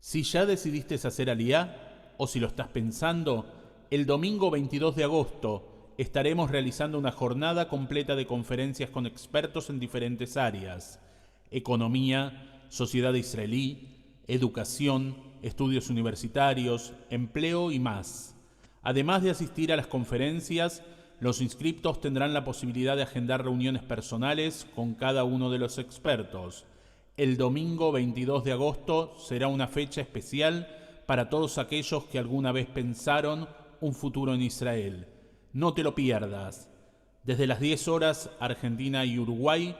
Si ya decidiste hacer Aliyá, o si lo estás pensando, el domingo 22 de agosto estaremos realizando una jornada completa de conferencias con expertos en diferentes áreas: economía, sociedad israelí, educación, estudios universitarios, empleo y más. Además de asistir a las conferencias, los inscriptos tendrán la posibilidad de agendar reuniones personales con cada uno de los expertos. El domingo 22 de agosto será una fecha especial para todos aquellos que alguna vez pensaron un futuro en Israel. No te lo pierdas. Desde las 10 horas Argentina y Uruguay,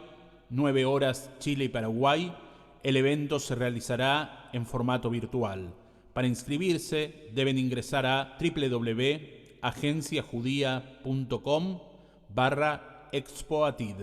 9 horas Chile y Paraguay, el evento se realizará en formato virtual. Para inscribirse deben ingresar a www.agenciajudia.com/expoatid.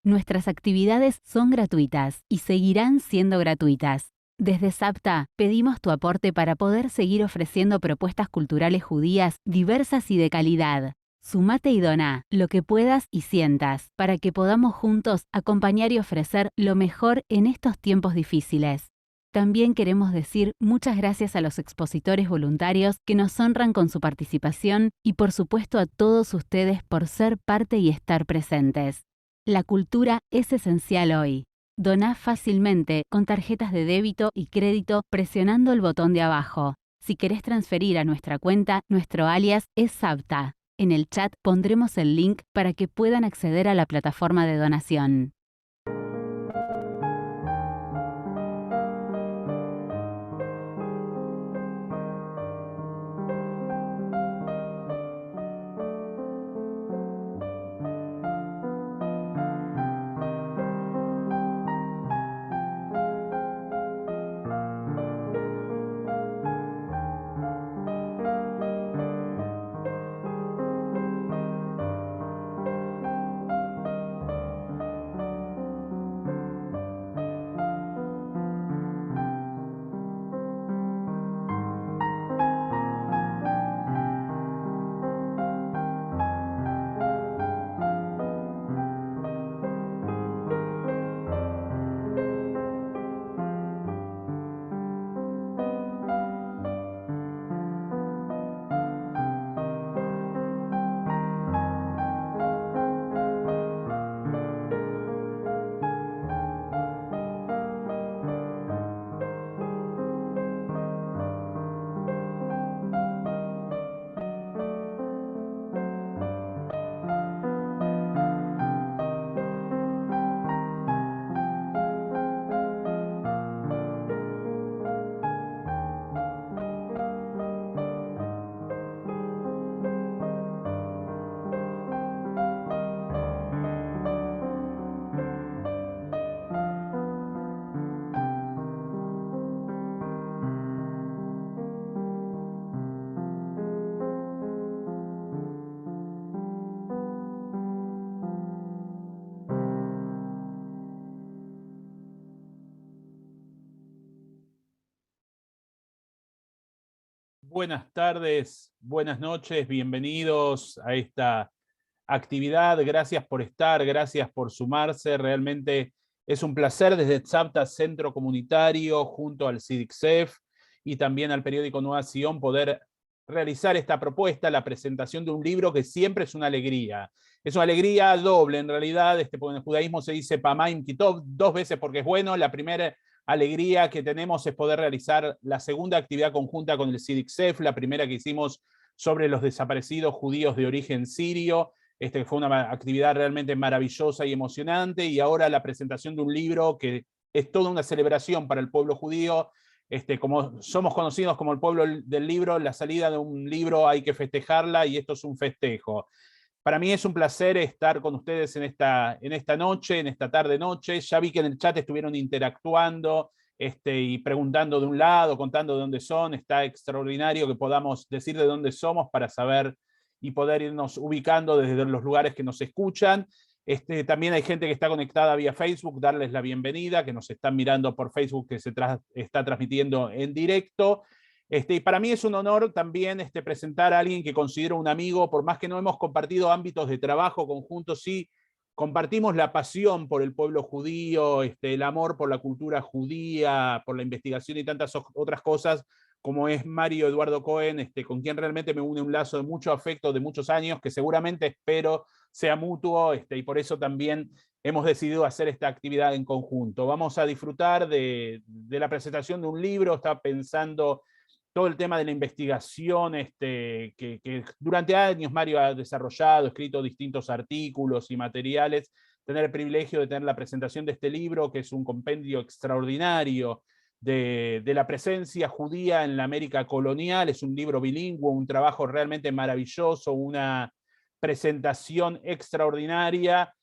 Nuestras actividades son gratuitas y seguirán siendo gratuitas. Desde SAPTA pedimos tu aporte para poder seguir ofreciendo propuestas culturales judías diversas y de calidad. Sumate y doná lo que puedas y sientas para que podamos juntos acompañar y ofrecer lo mejor en estos tiempos difíciles. También queremos decir muchas gracias a los expositores voluntarios que nos honran con su participación y por supuesto a todos ustedes por ser parte y estar presentes. La cultura es esencial hoy. Doná fácilmente con tarjetas de débito y crédito presionando el botón de abajo. Si querés transferir a nuestra cuenta, nuestro alias es SAPTA. En el chat pondremos el link para que puedan acceder a la plataforma de donación. Buenas tardes, buenas noches, bienvenidos a esta actividad. Gracias por estar, gracias por sumarse. Realmente es un placer desde Tzavta Centro Comunitario, junto al CIDICSEF y también al periódico Nueva Sion, poder realizar esta propuesta, la presentación de un libro que siempre es una alegría. Es una alegría doble, en realidad, porque en el judaísmo se dice Pamaim Kitov, 2 veces porque es bueno. La primera alegría que tenemos es poder realizar la segunda actividad conjunta con el CIDICSEF, la primera que hicimos sobre los desaparecidos judíos de origen sirio. Fue una actividad realmente maravillosa y emocionante, y ahora la presentación de un libro que es toda una celebración para el pueblo judío. Como somos conocidos como el pueblo del libro, la salida de un libro hay que festejarla, y esto es un festejo. Para mí es un placer estar con ustedes en esta noche, en esta tarde-noche. Ya vi que en el chat estuvieron interactuando y preguntando de un lado, contando de dónde son. Está extraordinario que podamos decir de dónde somos para saber y poder irnos ubicando desde los lugares que nos escuchan. También hay gente que está conectada vía Facebook, darles la bienvenida, que nos están mirando por Facebook, que se está transmitiendo en directo. Y para mí es un honor también presentar a alguien que considero un amigo, por más que no hemos compartido ámbitos de trabajo conjuntos, sí compartimos la pasión por el pueblo judío, el amor por la cultura judía, por la investigación y tantas otras cosas, como es Mario Eduardo Cohen, con quien realmente me une un lazo de mucho afecto de muchos años, que seguramente espero sea mutuo, y por eso también hemos decidido hacer esta actividad en conjunto. Vamos a disfrutar de la presentación de un libro. Estaba pensando todo el tema de la investigación que durante años Mario ha desarrollado, escrito distintos artículos y materiales. Tener el privilegio de tener la presentación de este libro, que es un compendio extraordinario de la presencia judía en la América colonial. Es un libro bilingüe, un trabajo realmente maravilloso, una presentación extraordinaria.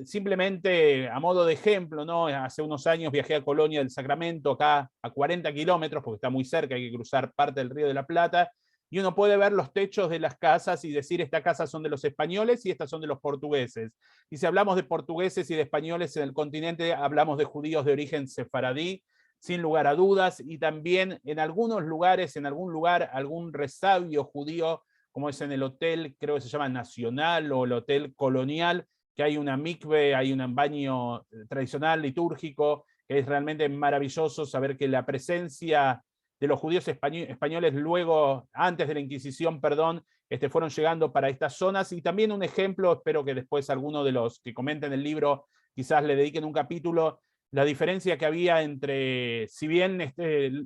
Simplemente a modo de ejemplo, ¿no? Hace unos años viajé a Colonia del Sacramento, acá a 40 kilómetros, porque está muy cerca, hay que cruzar parte del Río de la Plata, y uno puede ver los techos de las casas y decir, estas casas son de los españoles y estas son de los portugueses. Y si hablamos de portugueses y de españoles en el continente, hablamos de judíos de origen sefaradí, sin lugar a dudas, y también en algunos lugares, en algún lugar, algún resabio judío, como es en el hotel, creo que se llama Nacional, o el Hotel Colonial, que hay una mikve, hay un baño tradicional, litúrgico, que es realmente maravilloso saber que la presencia de los judíos españoles luego, antes de la Inquisición, perdón, fueron llegando para estas zonas. Y también un ejemplo, espero que después alguno de los que comenten el libro quizás le dediquen un capítulo, la diferencia que había entre, si bien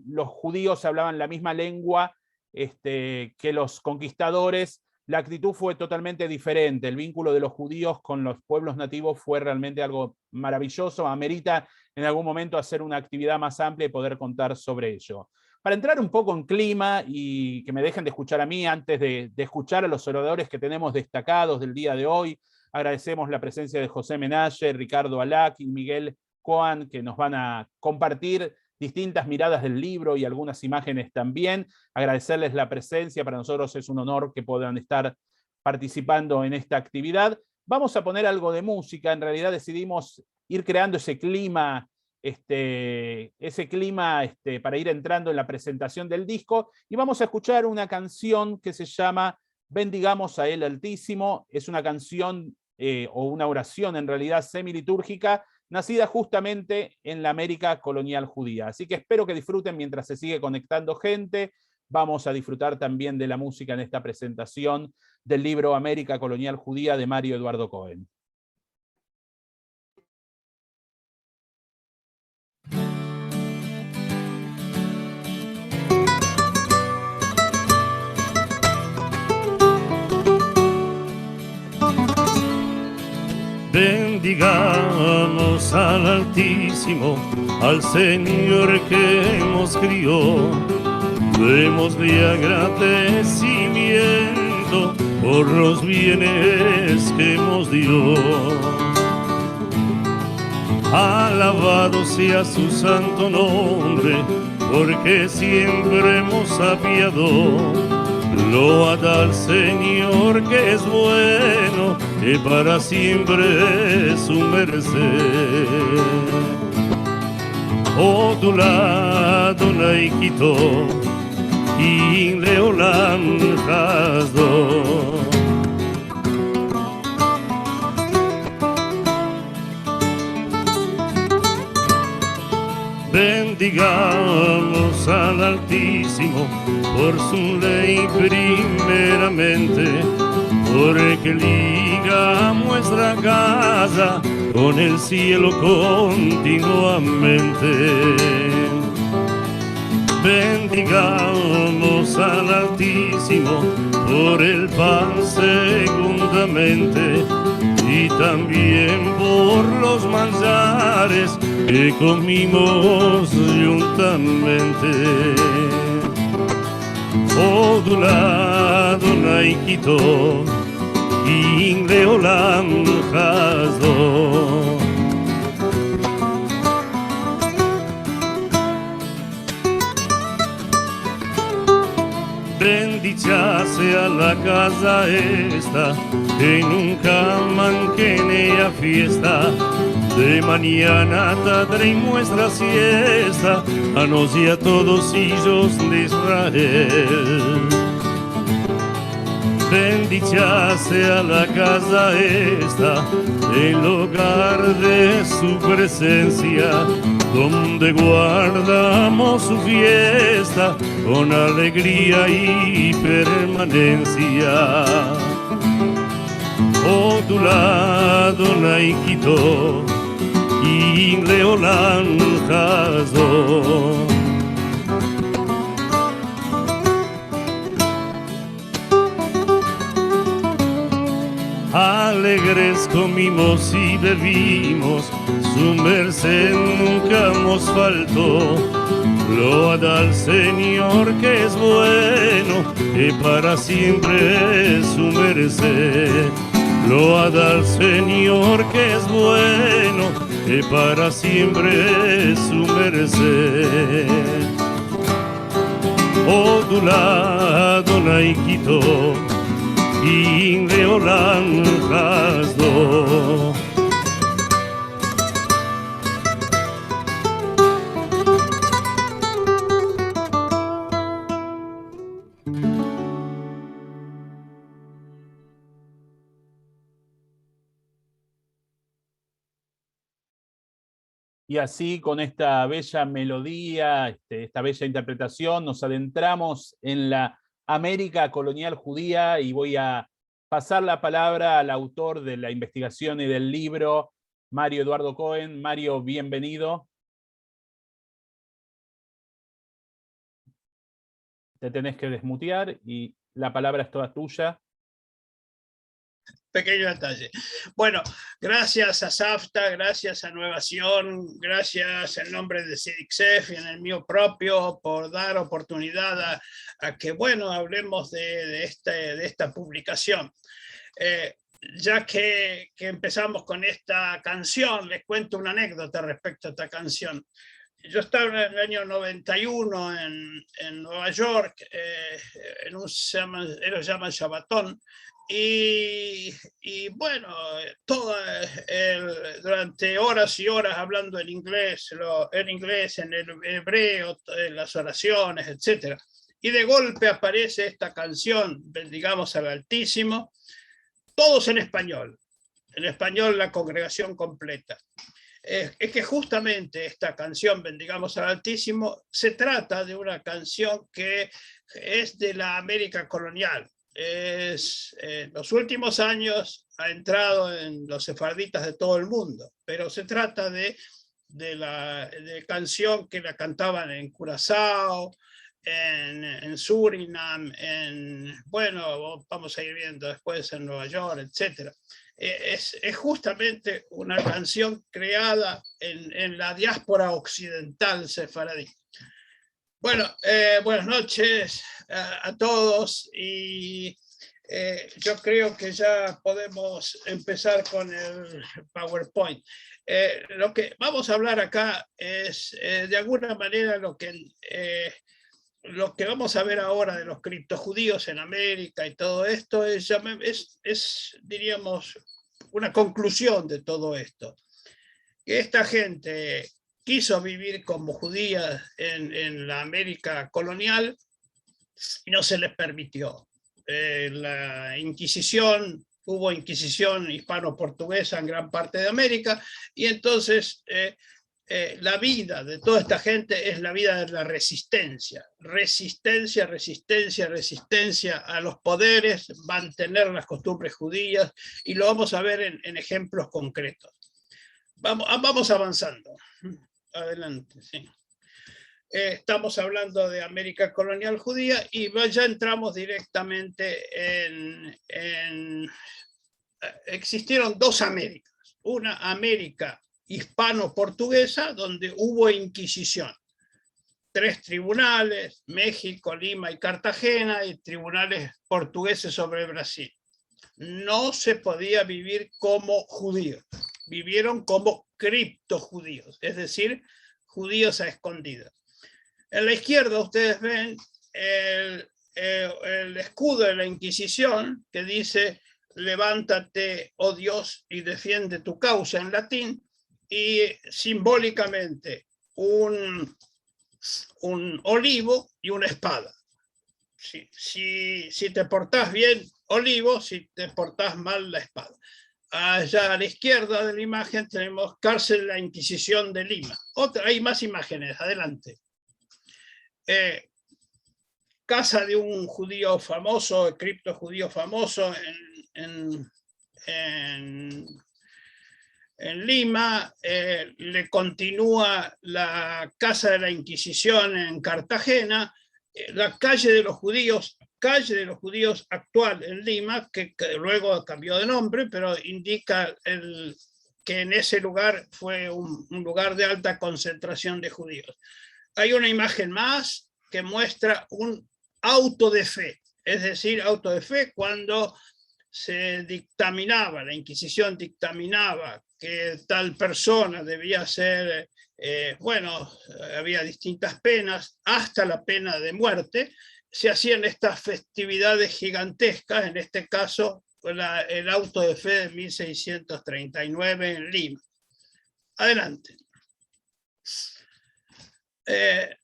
los judíos hablaban la misma lengua que los conquistadores, la actitud fue totalmente diferente. El vínculo de los judíos con los pueblos nativos fue realmente algo maravilloso. Amerita en algún momento hacer una actividad más amplia y poder contar sobre ello. Para entrar un poco en clima y que me dejen de escuchar a mí antes de escuchar a los oradores que tenemos destacados del día de hoy, agradecemos la presencia de José Menaye, Ricardo Alac y Miguel Coan, que nos van a compartir distintas miradas del libro y algunas imágenes también. Agradecerles la presencia, para nosotros es un honor que puedan estar participando en esta actividad. Vamos a poner algo de música. En realidad decidimos ir creando ese clima para ir entrando en la presentación del disco, y vamos a escuchar una canción que se llama Bendigamos a Él Altísimo. Es una canción o una oración en realidad semilitúrgica, nacida justamente en la América colonial judía. Así que espero que disfruten mientras se sigue conectando gente. Vamos a disfrutar también de la música en esta presentación del libro América colonial judía de Mario Eduardo Cohen. Bendigamos al Altísimo, al Señor que nos crió. Démosle agradecimiento por los bienes que nos dio. Alabado sea su santo nombre, porque siempre hemos apiado. Loada al Señor que es bueno, que para siempre es su merced. Odula Adonai Kito, i Leolan Hasdo. Bendigamos al Altísimo por su ley primeramente, porque liga nuestra casa con el cielo continuamente. Bendigamos al Altísimo por el pan segundamente, y también por los manjares que comimos juntamente. Odula Adonai Kito y Leolam Hasdo. Bendicha sea la casa esta, que nunca manquene a fiesta. De mañana tendremos nuestra siesta, a nos y a todos hijos de Israel. Bendicha sea la casa esta, el hogar de su presencia, donde guardamos su fiesta con alegría y permanencia. Oh, tu lado Naikito y Leolan Hasdo. Alegres comimos y bebimos, su merced nunca nos faltó. Loada al Señor que es bueno, y para siempre es su merced. Loada al Señor que es bueno, y para siempre es su merced. Oh, tu lado Naikito y Leolan Hasdo. Y así, con esta bella melodía, esta bella interpretación, nos adentramos en la América colonial judía, y voy a pasar la palabra al autor de la investigación y del libro, Mario Eduardo Cohen. Mario, bienvenido. Te tenés que desmutear y la palabra es toda tuya. Pequeño detalle. Bueno, gracias a SAFTA, gracias a Nuevación, gracias en nombre de CIDICSEF y en el mío propio por dar oportunidad a que, bueno, hablemos de esta publicación. Ya que empezamos con esta canción, les cuento una anécdota respecto a esta canción. Yo estaba en el año 91 en Nueva York, ellos llaman Shabbatón, y bueno, durante horas y horas hablando en inglés, en el hebreo, en las oraciones, etc. Y de golpe aparece esta canción, Bendigamos al Altísimo, todos en español la congregación completa. Es que justamente esta canción, Bendigamos al Altísimo, se trata de una canción que es de la América colonial. En los últimos años ha entrado en los sefarditas de todo el mundo, pero se trata de canción que la cantaban en Curazao, en Surinam, bueno, vamos a ir viendo después en Nueva York, etc. Es justamente una canción creada en la diáspora occidental sefaradí. Bueno, buenas noches a todos, y yo creo que ya podemos empezar con el PowerPoint. Lo que vamos a hablar acá es, de alguna manera, lo que vamos a ver ahora de los criptojudíos en América y todo esto es, diríamos, una conclusión de todo esto. Que esta gente quiso vivir como judías en la América colonial, y no se les permitió. La Inquisición, hubo Inquisición hispano-portuguesa en gran parte de América, y entonces la vida de toda esta gente es la vida de la resistencia. Resistencia, resistencia, resistencia a los poderes, mantener las costumbres judías, y lo vamos a ver en ejemplos concretos. Vamos avanzando. Adelante, sí. Estamos hablando de América colonial judía y ya entramos directamente existieron dos Américas. Una América hispano-portuguesa, donde hubo Inquisición. 3 tribunales, México, Lima y Cartagena, y tribunales portugueses sobre Brasil. No se podía vivir como judíos. Vivieron como criptojudíos, es decir, judíos a escondidas. En la izquierda ustedes ven el escudo de la Inquisición, que dice: levántate, oh Dios, y defiende tu causa, en latín, y simbólicamente un olivo y una espada. Si te portás bien, olivo; si te portás mal, la espada. Allá a la izquierda de la imagen tenemos cárcel de la Inquisición de Lima. Hay más imágenes, adelante. Casa de un judío famoso, criptojudío famoso en Lima. Le continúa la Casa de la Inquisición en Cartagena. La calle de los judíos actual en Lima, que luego cambió de nombre, pero indica que en ese lugar fue un lugar de alta concentración de judíos. Hay una imagen más que muestra un auto de fe, es decir, auto de fe cuando se dictaminaba, la Inquisición dictaminaba que tal persona debía ser, había distintas penas, hasta la pena de muerte. Se hacían estas festividades gigantescas, en este caso el auto de fe de 1639 en Lima. Adelante.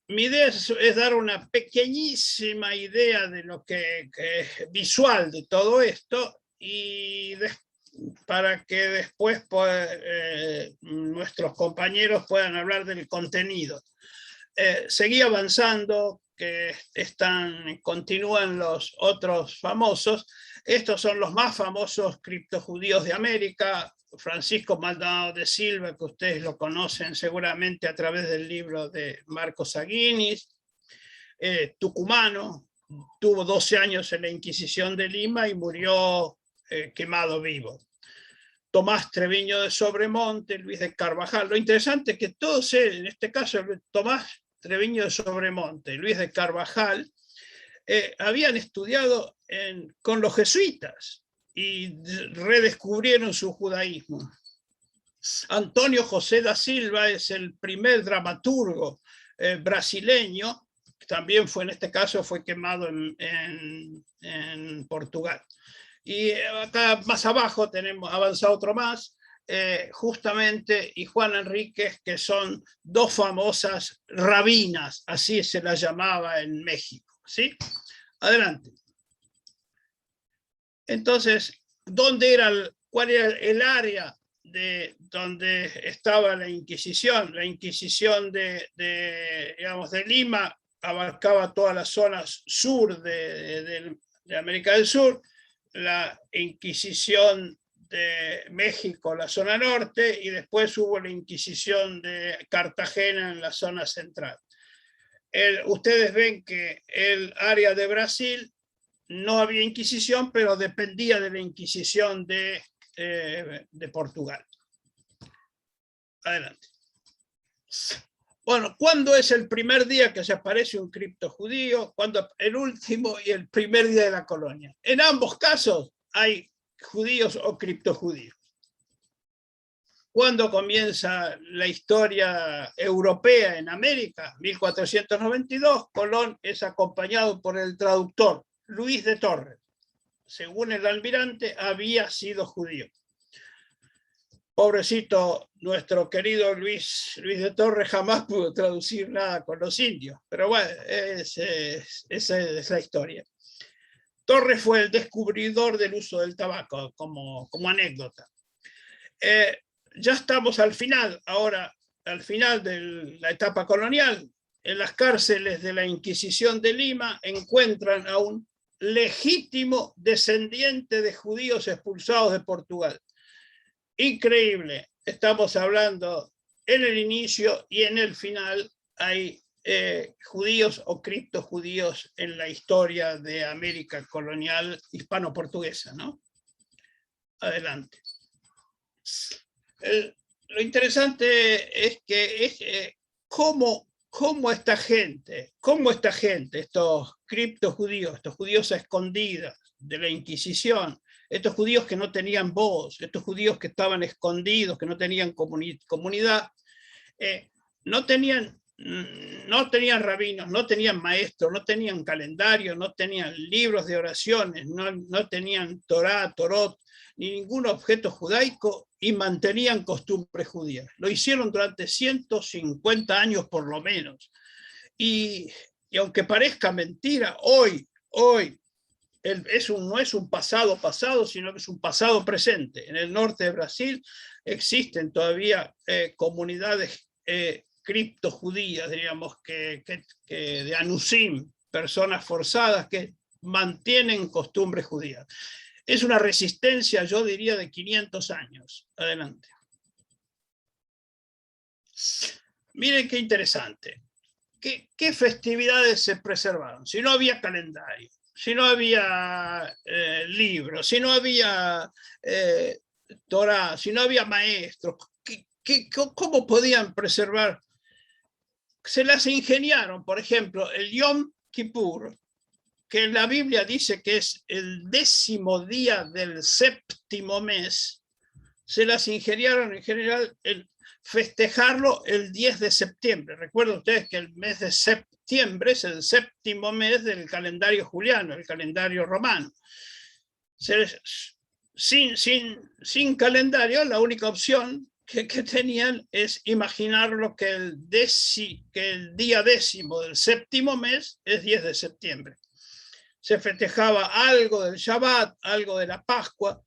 Mi idea es dar una pequeñísima idea de lo que visual de todo esto, y para que después nuestros compañeros puedan hablar del contenido. Seguí avanzando, que continúan los otros famosos. Estos son los más famosos criptojudíos de América. Francisco Maldonado de Silva, que ustedes lo conocen seguramente a través del libro de Marcos Aguinis, tucumano, tuvo 12 años en la Inquisición de Lima y murió quemado vivo. Tomás Treviño de Sobremonte, Luis de Carvajal. Lo interesante es que todos, en este caso Tomás Treviño de Sobremonte y Luis de Carvajal, habían estudiado con los jesuitas y redescubrieron su judaísmo. Antonio José da Silva es el primer dramaturgo brasileño, también fue, en este caso, fue quemado en Portugal. Y acá más abajo tenemos avanzado otro más, justamente, y Juan Enríquez, que son dos famosas rabinas, así se las llamaba en México, ¿sí? Adelante. Entonces, ¿cuál era el área donde estaba la Inquisición? La Inquisición de Lima abarcaba todas las zonas sur de América del Sur, la Inquisición de México, la zona norte, y después hubo la Inquisición de Cartagena en la zona central. Ustedes ven que el área de Brasil no había Inquisición, pero dependía de la Inquisición de Portugal. Adelante. Bueno, ¿cuándo es el primer día que se aparece un criptojudío? ¿Cuándo? El último y el primer día de la colonia. En ambos casos hay judíos o criptojudíos. ¿Cuándo comienza la historia europea en América? 1492, Colón es acompañado por el traductor Luis de Torres. Según el almirante, había sido judío. pobrecito, nuestro querido Luis de Torres jamás pudo traducir nada con los indios, pero bueno, esa es la historia. Torres fue el descubridor del uso del tabaco, como anécdota. Ya estamos al final, ahora, al final de la etapa colonial. En las cárceles de la Inquisición de Lima encuentran a un legítimo descendiente de judíos expulsados de Portugal. Increíble, estamos hablando en el inicio y en el final hay judíos o criptojudíos en la historia de América colonial hispano-portuguesa, ¿no? Adelante. Lo interesante es que cómo esta gente, estos criptojudíos, estos judíos a escondidas de la Inquisición, estos judíos que no tenían voz, estos judíos que estaban escondidos, que no tenían comunidad, no tenían rabinos, no tenían maestros, no tenían calendario, no tenían libros de oraciones, no tenían Torá, Torot, ni ningún objeto judaico, y mantenían costumbres judías. Lo hicieron durante 150 años por lo menos. Y aunque parezca mentira, hoy no es un pasado, sino que es un pasado presente. En el norte de Brasil existen todavía comunidades criptojudías, diríamos, que de Anusim, personas forzadas que mantienen costumbres judías. Es una resistencia, yo diría, de 500 años. Adelante. Miren qué interesante. ¿Qué festividades se preservaron? Si no había calendario, si no había libros, si no había Torá, si no había maestros, ¿cómo podían preservar? Se las ingeniaron, por ejemplo, el Yom Kippur, que en la Biblia dice que es el 10º día del 7º mes, se las ingeniaron en general el festejarlo el 10 de septiembre. Recuerden ustedes que el mes de septiembre es el 7º mes del calendario juliano, el calendario romano. Sin calendario, la única opción que tenían es imaginarlo que el día 10º del 7º mes es 10 de septiembre. Se festejaba algo del Shabbat, algo de la Pascua,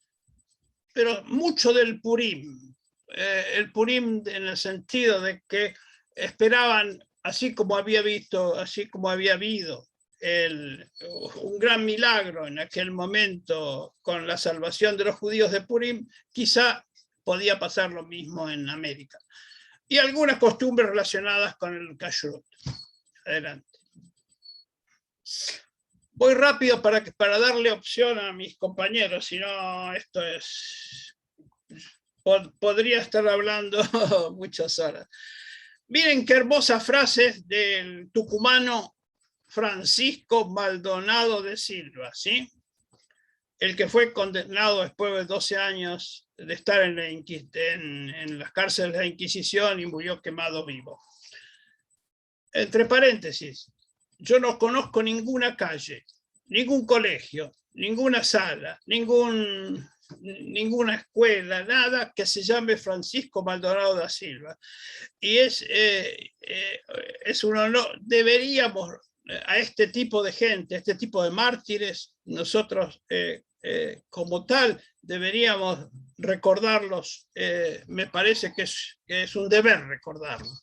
pero mucho del Purim. El Purim en el sentido de que esperaban, así como había habido un gran milagro en aquel momento con la salvación de los judíos de Purim, quizá podía pasar lo mismo en América. Y algunas costumbres relacionadas con el kashrut. Adelante. Voy rápido para darle opción a mis compañeros, si no esto podría estar hablando muchas horas. Miren qué hermosas frases del tucumano Francisco Maldonado de Silva, ¿sí? El que fue condenado después de 12 años de estar en las cárceles de la Inquisición y murió quemado vivo. Entre paréntesis, yo no conozco ninguna calle, ningún colegio, ninguna sala, ninguna escuela, nada que se llame Francisco Maldonado da Silva. Y es un honor. Deberíamos a este tipo de gente, a este tipo de mártires, nosotros como tal deberíamos recordarlos. Me parece que es un deber recordarlos.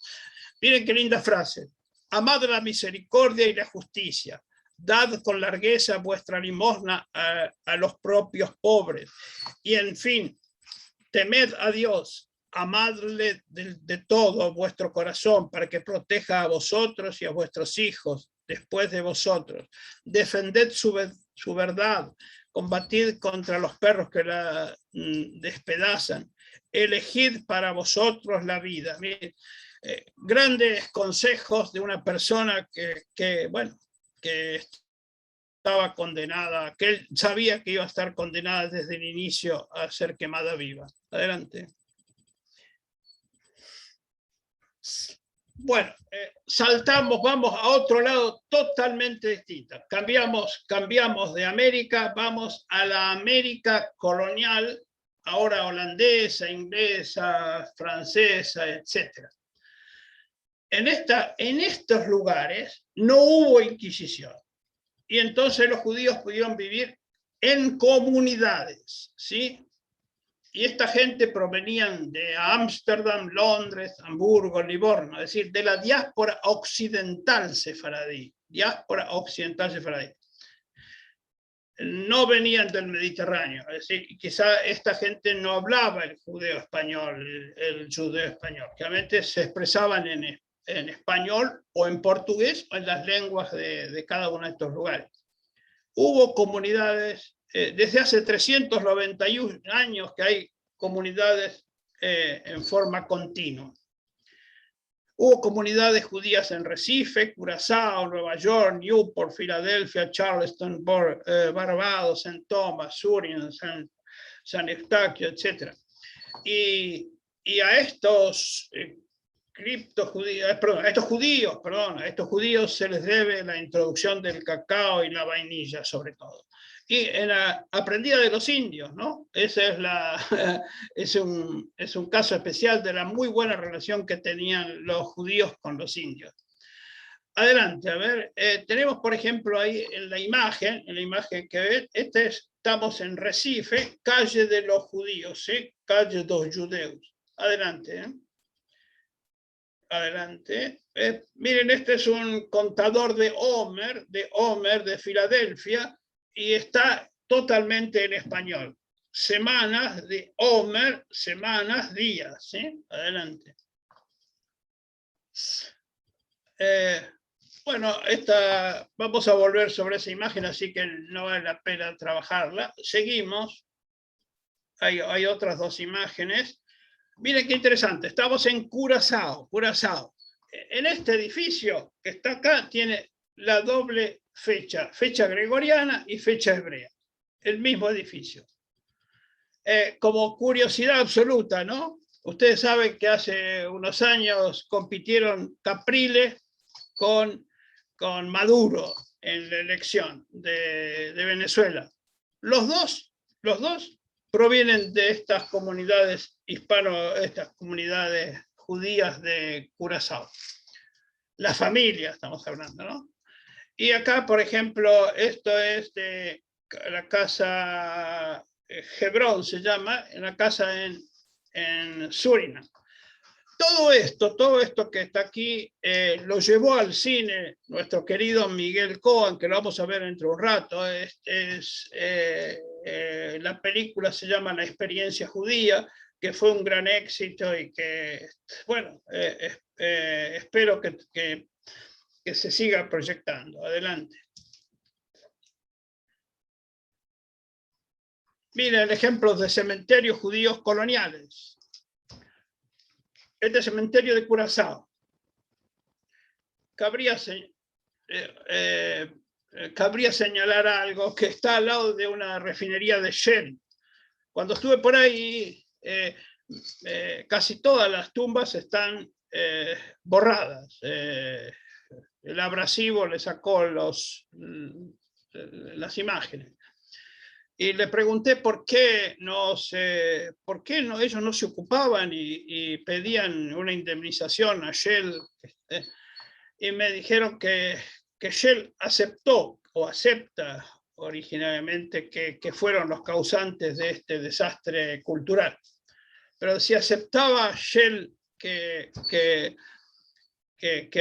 Miren qué linda frase. Amad la misericordia y la justicia, dad con largueza vuestra limosna a los propios pobres, y en fin, temed a Dios, amadle de todo vuestro corazón para que proteja a vosotros y a vuestros hijos después de vosotros. Defended su verdad, combatid contra los perros que la despedazan, elegid para vosotros la vida. Miren, grandes consejos de una persona que estaba condenada, que él sabía que iba a estar condenada desde el inicio a ser quemada viva. Adelante. Bueno, saltamos, vamos a otro lado totalmente distinto. Cambiamos de América, vamos a la América colonial, ahora holandesa, inglesa, francesa, etc. En estos lugares no hubo Inquisición. Y entonces los judíos pudieron vivir en comunidades, ¿sí? Y esta gente provenían de Ámsterdam, Londres, Hamburgo, Livorno, es decir, de la diáspora occidental sefaradí. Diáspora occidental sefaradí. No venían del Mediterráneo, es decir, quizá esta gente no hablaba el judeo español, el judeo español, realmente se expresaban en español o en portugués o en las lenguas de cada uno de estos lugares. Hubo comunidades, desde hace 391 años que hay comunidades en forma continua. Hubo comunidades judías en Recife, Curazao, Nueva York, Newport, Filadelfia, Charleston, Barbados, St. Thomas, Surinam, San Eustaquio, etc. Y a estos a estos judíos se les debe la introducción del cacao y la vainilla, sobre todo. Y en la aprendida de los indios, ¿no? Esa es un caso especial de la muy buena relación que tenían los judíos con los indios. Adelante, a ver, tenemos por ejemplo ahí en la imagen que ven, estamos en Recife, calle de los judíos, ¿sí? Calle dos judeus. Adelante, ¿eh? Adelante. Miren, este es un contador de Homer, de Filadelfia, y está totalmente en español. Semanas de Homer, semanas, días, ¿sí? Adelante. Bueno, vamos a volver sobre esa imagen, así que no vale la pena trabajarla. Seguimos. Hay otras dos imágenes. Miren qué interesante, estamos en Curazao. En este edificio que está acá tiene la doble fecha gregoriana y fecha hebrea, el mismo edificio. Como curiosidad absoluta, ¿no? Ustedes saben que hace unos años compitieron Capriles con Maduro en la elección de Venezuela. Los dos provienen de estas comunidades estas comunidades judías de Curazao. La familia, estamos hablando, ¿no? Y acá, por ejemplo, esto es de la casa Hebrón, se llama, en la casa en Surinam. Todo esto que está aquí lo llevó al cine nuestro querido Miguel Cohen, que lo vamos a ver dentro de un rato. La película se llama La experiencia judía, que fue un gran éxito y que, bueno, espero que se siga proyectando. Adelante. Miren ejemplos de cementerios judíos coloniales. Este cementerio de Curazao. Cabría señalar algo, que está al lado de una refinería de Shell. Cuando estuve por ahí, casi todas las tumbas están borradas. El abrasivo le sacó las imágenes. Y le pregunté por qué ellos no se ocupaban y pedían una indemnización a Shell. Y me dijeron que Shell aceptó o acepta originalmente que fueron los causantes de este desastre cultural. Pero si aceptaba Shell que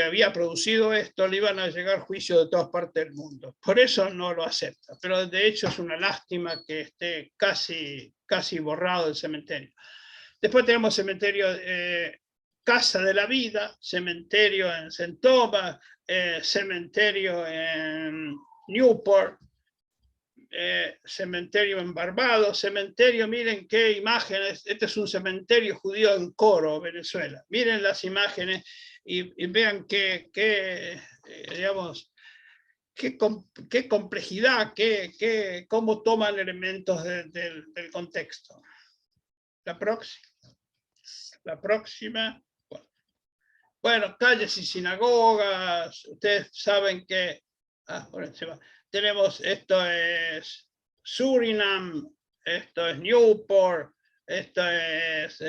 había producido esto, le iban a llegar juicios de todas partes del mundo. Por eso no lo acepta. Pero de hecho es una lástima que esté casi borrado el cementerio. Después tenemos cementerio Casa de la Vida, cementerio en St. Thomas, cementerio en Newport, cementerio en Barbados, cementerio, miren qué imágenes, este es un cementerio judío en Coro, Venezuela. Miren las imágenes y vean digamos, qué complejidad, cómo toman elementos del contexto. La próxima. Bueno, calles y sinagogas, ustedes saben que tenemos, esto es Surinam, esto es Newport, Esto es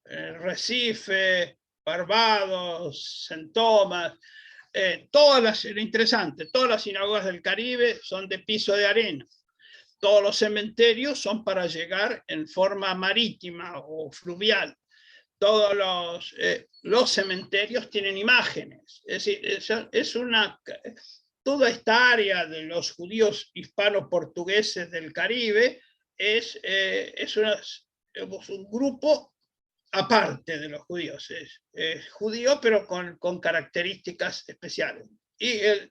Recife, Barbados, Saint Thomas, interesante, todas las sinagogas del Caribe son de piso de arena. Todos los cementerios son para llegar en forma marítima o fluvial. Todos los cementerios tienen imágenes. Es decir, toda esta área de los judíos hispano-portugueses del Caribe es un grupo aparte de los judíos. Es judío, pero con características especiales. Y el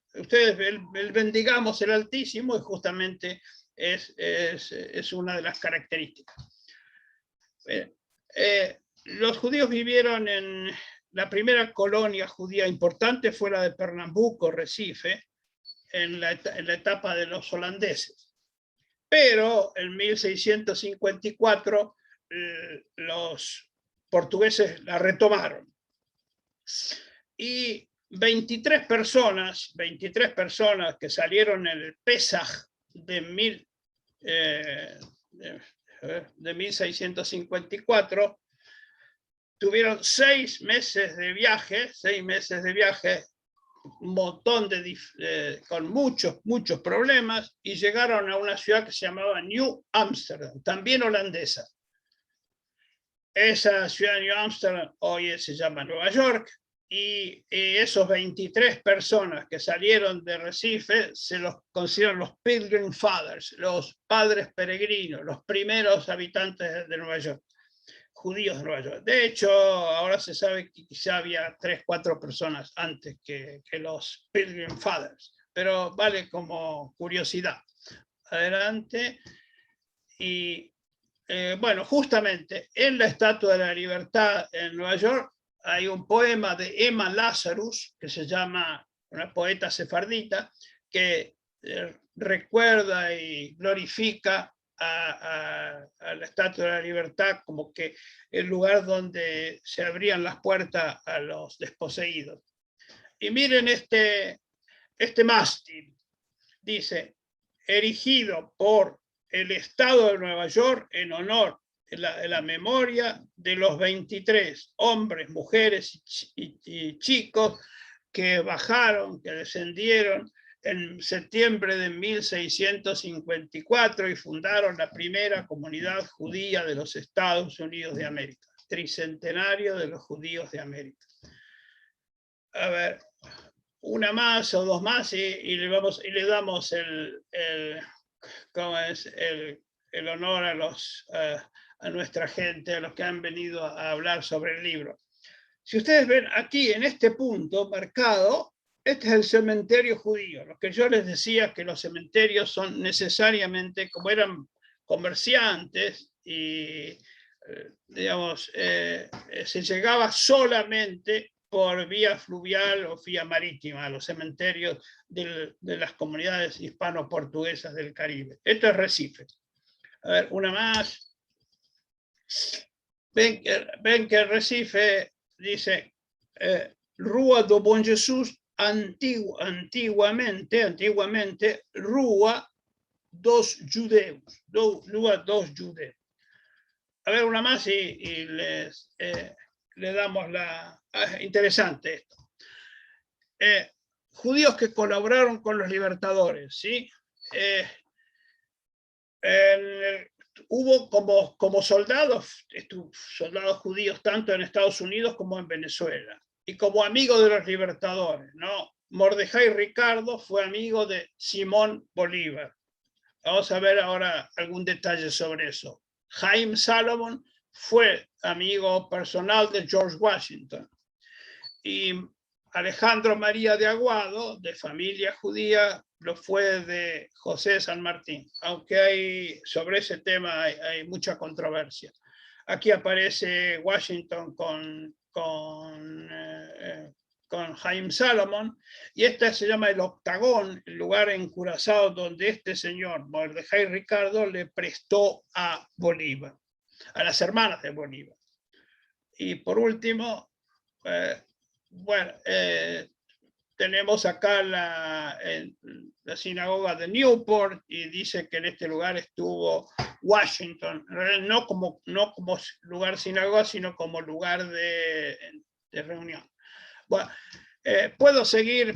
bendigamos el Altísimo, es justamente es una de las características. Los judíos vivieron en la primera colonia judía importante, fue la de Pernambuco, Recife, en la etapa de los holandeses. Pero en 1654 los portugueses la retomaron. Y 23 personas que salieron en el Pesaj de 1654, tuvieron 6 meses de viaje, un montón con muchos problemas, y llegaron a una ciudad que se llamaba New Amsterdam, también holandesa. Esa ciudad de New Amsterdam hoy se llama Nueva York, y esos 23 personas que salieron de Recife se los consideran los Pilgrim Fathers, los padres peregrinos, los primeros habitantes de Nueva York, judíos de Nueva York. De hecho, ahora se sabe que quizá había 3-4 personas antes que los Pilgrim Fathers, pero vale como curiosidad. Adelante. Y bueno, justamente en la Estatua de la Libertad en Nueva York hay un poema de Emma Lazarus, que se llama, una poeta sefardita, que recuerda y glorifica a la Estatua de la Libertad como que el lugar donde se abrían las puertas a los desposeídos. Y miren este mástil, dice, erigido por el Estado de Nueva York en honor de la memoria de los 23 hombres, mujeres y chicos que bajaron, que descendieron en septiembre de 1654 y fundaron la primera comunidad judía de los Estados Unidos de América, tricentenario de los judíos de América. A ver, una más o dos más y le damos el honor a nuestra gente, a los que han venido a hablar sobre el libro. Si ustedes ven aquí en este punto marcado, este es el cementerio judío. Lo que yo les decía, que los cementerios son necesariamente, como eran comerciantes y digamos, se llegaba solamente por vía fluvial o vía marítima a los cementerios de las comunidades hispano-portuguesas del Caribe. Esto es Recife. A ver, una más. Ven que Recife dice Rua do Bom Jesus, antiguamente Rua dos Judeus. Rua dos Judeus. A ver, una más y le damos la... interesante esto. Judíos que colaboraron con los libertadores, ¿sí? Hubo como soldados judíos tanto en Estados Unidos como en Venezuela, y como amigos de los libertadores, ¿no? Mordejai Ricardo fue amigo de Simón Bolívar. Vamos a ver ahora algún detalle sobre eso. Haim Salomon fue amigo personal de George Washington. Y Alejandro María de Aguado, de familia judía, lo fue de José San Martín, aunque sobre ese tema hay mucha controversia. Aquí aparece Washington con Haim Salomon, y este se llama el Octagón, el lugar en Curazao donde este señor, Mordejai Ricardo, le prestó a Bolívar, a las hermanas de Bolívar. Y por último, bueno, tenemos acá la sinagoga de Newport, y dice que en este lugar estuvo Washington, no como lugar sinagoga, sino como lugar de reunión. Bueno, puedo seguir,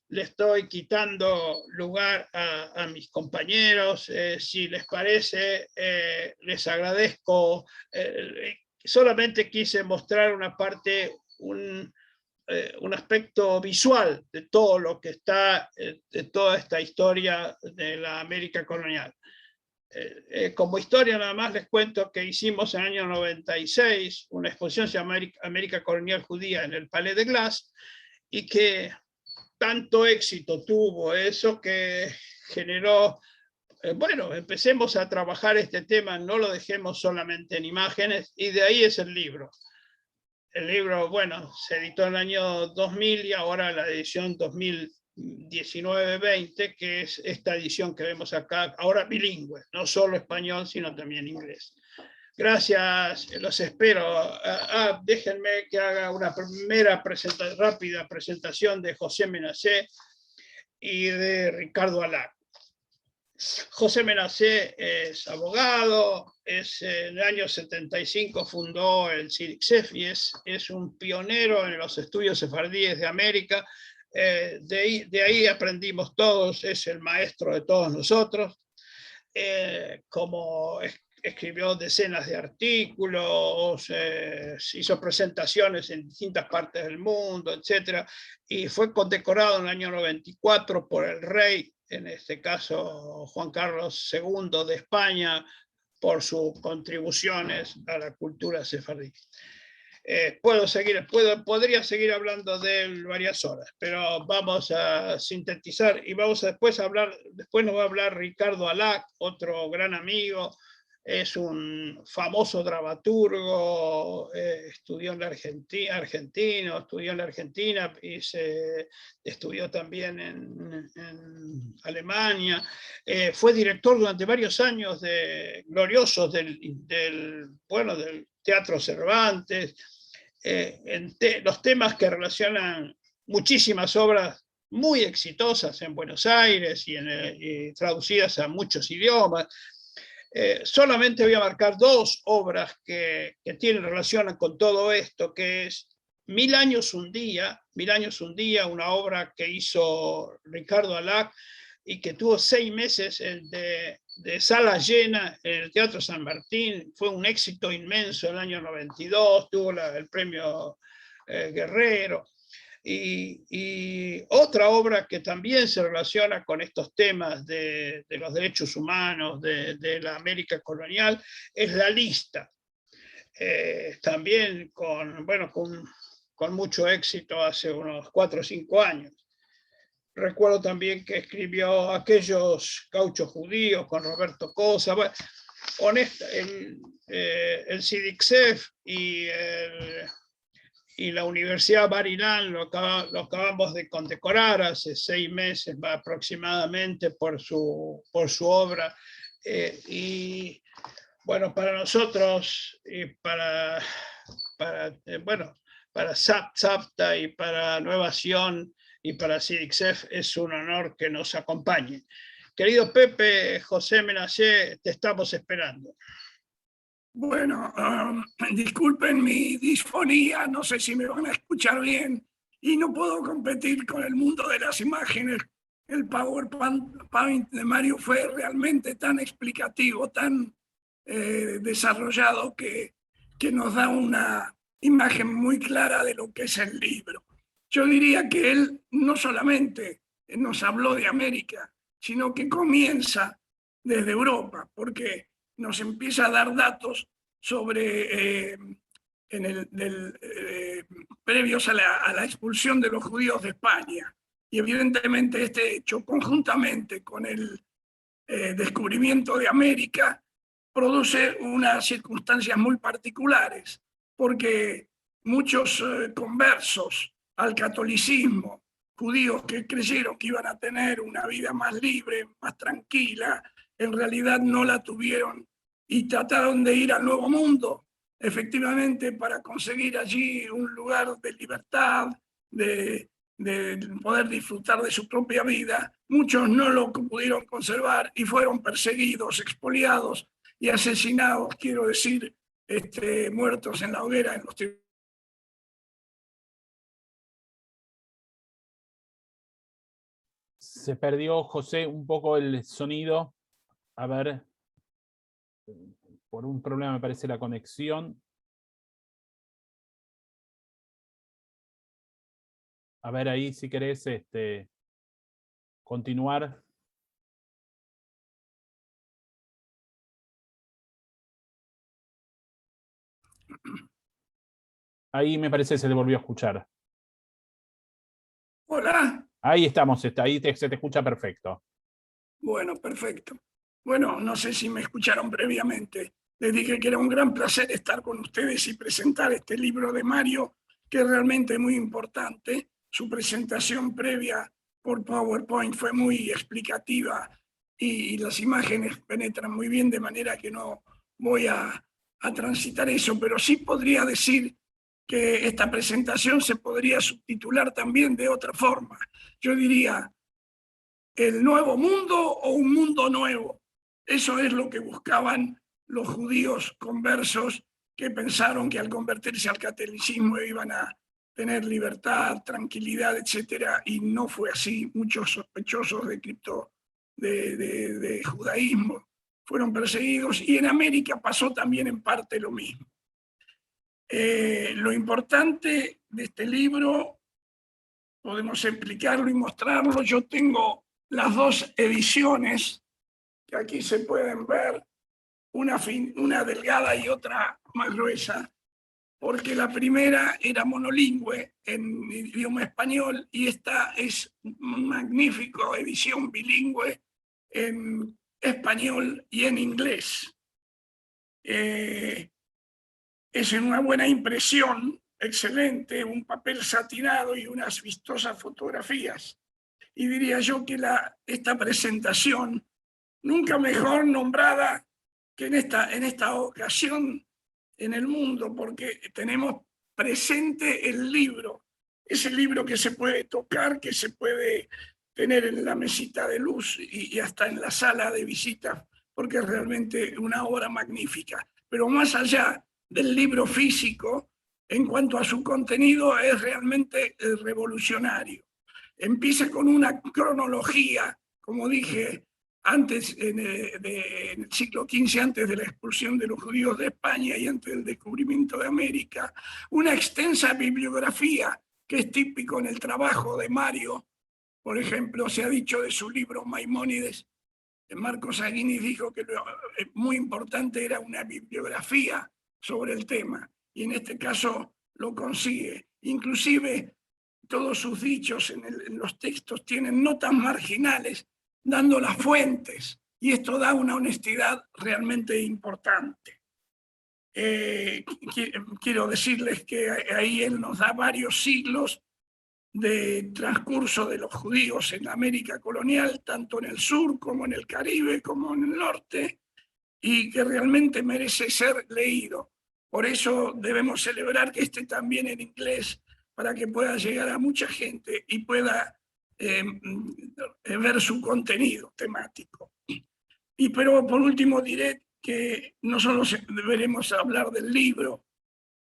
le estoy quitando lugar a mis compañeros. Si les parece, les agradezco. Solamente quise mostrar una parte, un aspecto visual de todo lo que está, de toda esta historia de la América colonial. Como historia nada más les cuento que hicimos en el año 96 una exposición llamada América Colonial Judía en el Palais de Glace, y que tanto éxito tuvo eso que generó, bueno, empecemos a trabajar este tema, no lo dejemos solamente en imágenes, y de ahí es el libro. El libro, bueno, se editó en el año 2000 y ahora la edición 2019-20, que es esta edición que vemos acá, ahora bilingüe, no solo español, sino también inglés. Gracias, los espero. Déjenme que haga una primera rápida presentación de José Menacé y de Ricardo Alac. José Menacé es abogado, en el año 75 fundó el CIDICSEF y es un pionero en los estudios sefardíes de América. De ahí aprendimos todos, es el maestro de todos nosotros. Como escribió decenas de artículos, hizo presentaciones en distintas partes del mundo, etc. Y fue condecorado en el año 94 por el rey, en este caso Juan Carlos II de España, por sus contribuciones a la cultura sefardí. Podría seguir hablando de él varias horas, pero vamos a sintetizar y vamos a después nos va a hablar Ricardo Alac, otro gran amigo. Es un famoso dramaturgo, estudió en la Argentina, y estudió también en Alemania. Fue director durante varios años gloriosos del Teatro Cervantes. Los temas que relacionan muchísimas obras muy exitosas en Buenos Aires y traducidas a muchos idiomas. Solamente voy a marcar dos obras que tienen relación con todo esto, que es Mil años un día, una obra que hizo Ricardo Alac y que tuvo 6 meses de sala llena en el Teatro San Martín. Fue un éxito inmenso en el año 92, tuvo el premio Guerrero. Y otra obra que también se relaciona con estos temas de los derechos humanos, de la América colonial, es La Lista. También con mucho éxito hace unos 4 o 5 años. Recuerdo también que escribió Aquellos gauchos judíos con Roberto Cosa. Bueno, el CIDICSEF y la Universidad Bar-Ilan lo acabamos de condecorar hace 6 meses aproximadamente por su obra. Y bueno, para nosotros, y para SAPTA y para Nueva Sion y para CIDICSEF, es un honor que nos acompañen. Querido Pepe, José Menacé, te estamos esperando. Bueno, disculpen mi disfonía, no sé si me van a escuchar bien y no puedo competir con el mundo de las imágenes. El PowerPoint de Mario fue realmente tan explicativo, tan desarrollado que nos da una imagen muy clara de lo que es el libro. Yo diría que él no solamente nos habló de América, sino que comienza desde Europa, porque nos empieza a dar datos sobre previos a la expulsión de los judíos de España. Y evidentemente este hecho, conjuntamente con el descubrimiento de América, produce unas circunstancias muy particulares, porque muchos conversos al catolicismo, judíos que creyeron que iban a tener una vida más libre, más tranquila, en realidad no la tuvieron y trataron de ir al Nuevo Mundo, efectivamente, para conseguir allí un lugar de libertad de poder disfrutar de su propia vida, muchos no lo pudieron conservar y fueron perseguidos, expoliados y asesinados, quiero decir, muertos en la hoguera en los tribunales. Se perdió, José, un poco el sonido. A ver, por un problema me parece la conexión. A ver ahí si querés continuar. Ahí me parece que se le volvió a escuchar. Hola. Ahí estamos, se te escucha perfecto. Bueno, perfecto. Bueno, no sé si me escucharon previamente. Les dije que era un gran placer estar con ustedes y presentar este libro de Mario, que es realmente muy importante. Su presentación previa por PowerPoint fue muy explicativa y las imágenes penetran muy bien, de manera que no voy a transitar eso, pero sí podría decir que esta presentación se podría subtitular también de otra forma. Yo diría, ¿el nuevo mundo o un mundo nuevo? Eso es lo que buscaban los judíos conversos que pensaron que al convertirse al catolicismo iban a tener libertad, tranquilidad, etcétera, y no fue así. Muchos sospechosos de judaísmo fueron perseguidos, y en América pasó también en parte lo mismo. Lo importante de este libro, podemos explicarlo y mostrarlo. Yo tengo las dos ediciones, que aquí se pueden ver, una delgada y otra más gruesa, porque la primera era monolingüe en idioma español y esta es magnífica edición bilingüe en español y en inglés. Es una buena impresión, excelente, un papel satinado y unas vistosas fotografías. Y diría yo que esta presentación, nunca mejor nombrada que en esta ocasión en el mundo, porque tenemos presente el libro, ese libro que se puede tocar, que se puede tener en la mesita de luz y hasta en la sala de visitas, porque es realmente una obra magnífica. Pero más allá del libro físico, en cuanto a su contenido, es realmente revolucionario. Empieza con una cronología, como dije antes, en el siglo XV, antes de la expulsión de los judíos de España y antes del descubrimiento de América, una extensa bibliografía que es típico en el trabajo de Mario. Por ejemplo, se ha dicho de su libro Maimónides, Marcos Aguinis dijo que lo muy importante era una bibliografía sobre el tema, y en este caso lo consigue. Inclusive todos sus dichos en los textos tienen notas marginales dando las fuentes, y esto da una honestidad realmente importante. Quiero decirles que ahí él nos da varios siglos de transcurso de los judíos en América colonial, tanto en el sur como en el Caribe, como en el norte, y que realmente merece ser leído. Por eso debemos celebrar que esté también en inglés, para que pueda llegar a mucha gente y pueda ver su contenido temático. Pero por último diré que no solo deberemos hablar del libro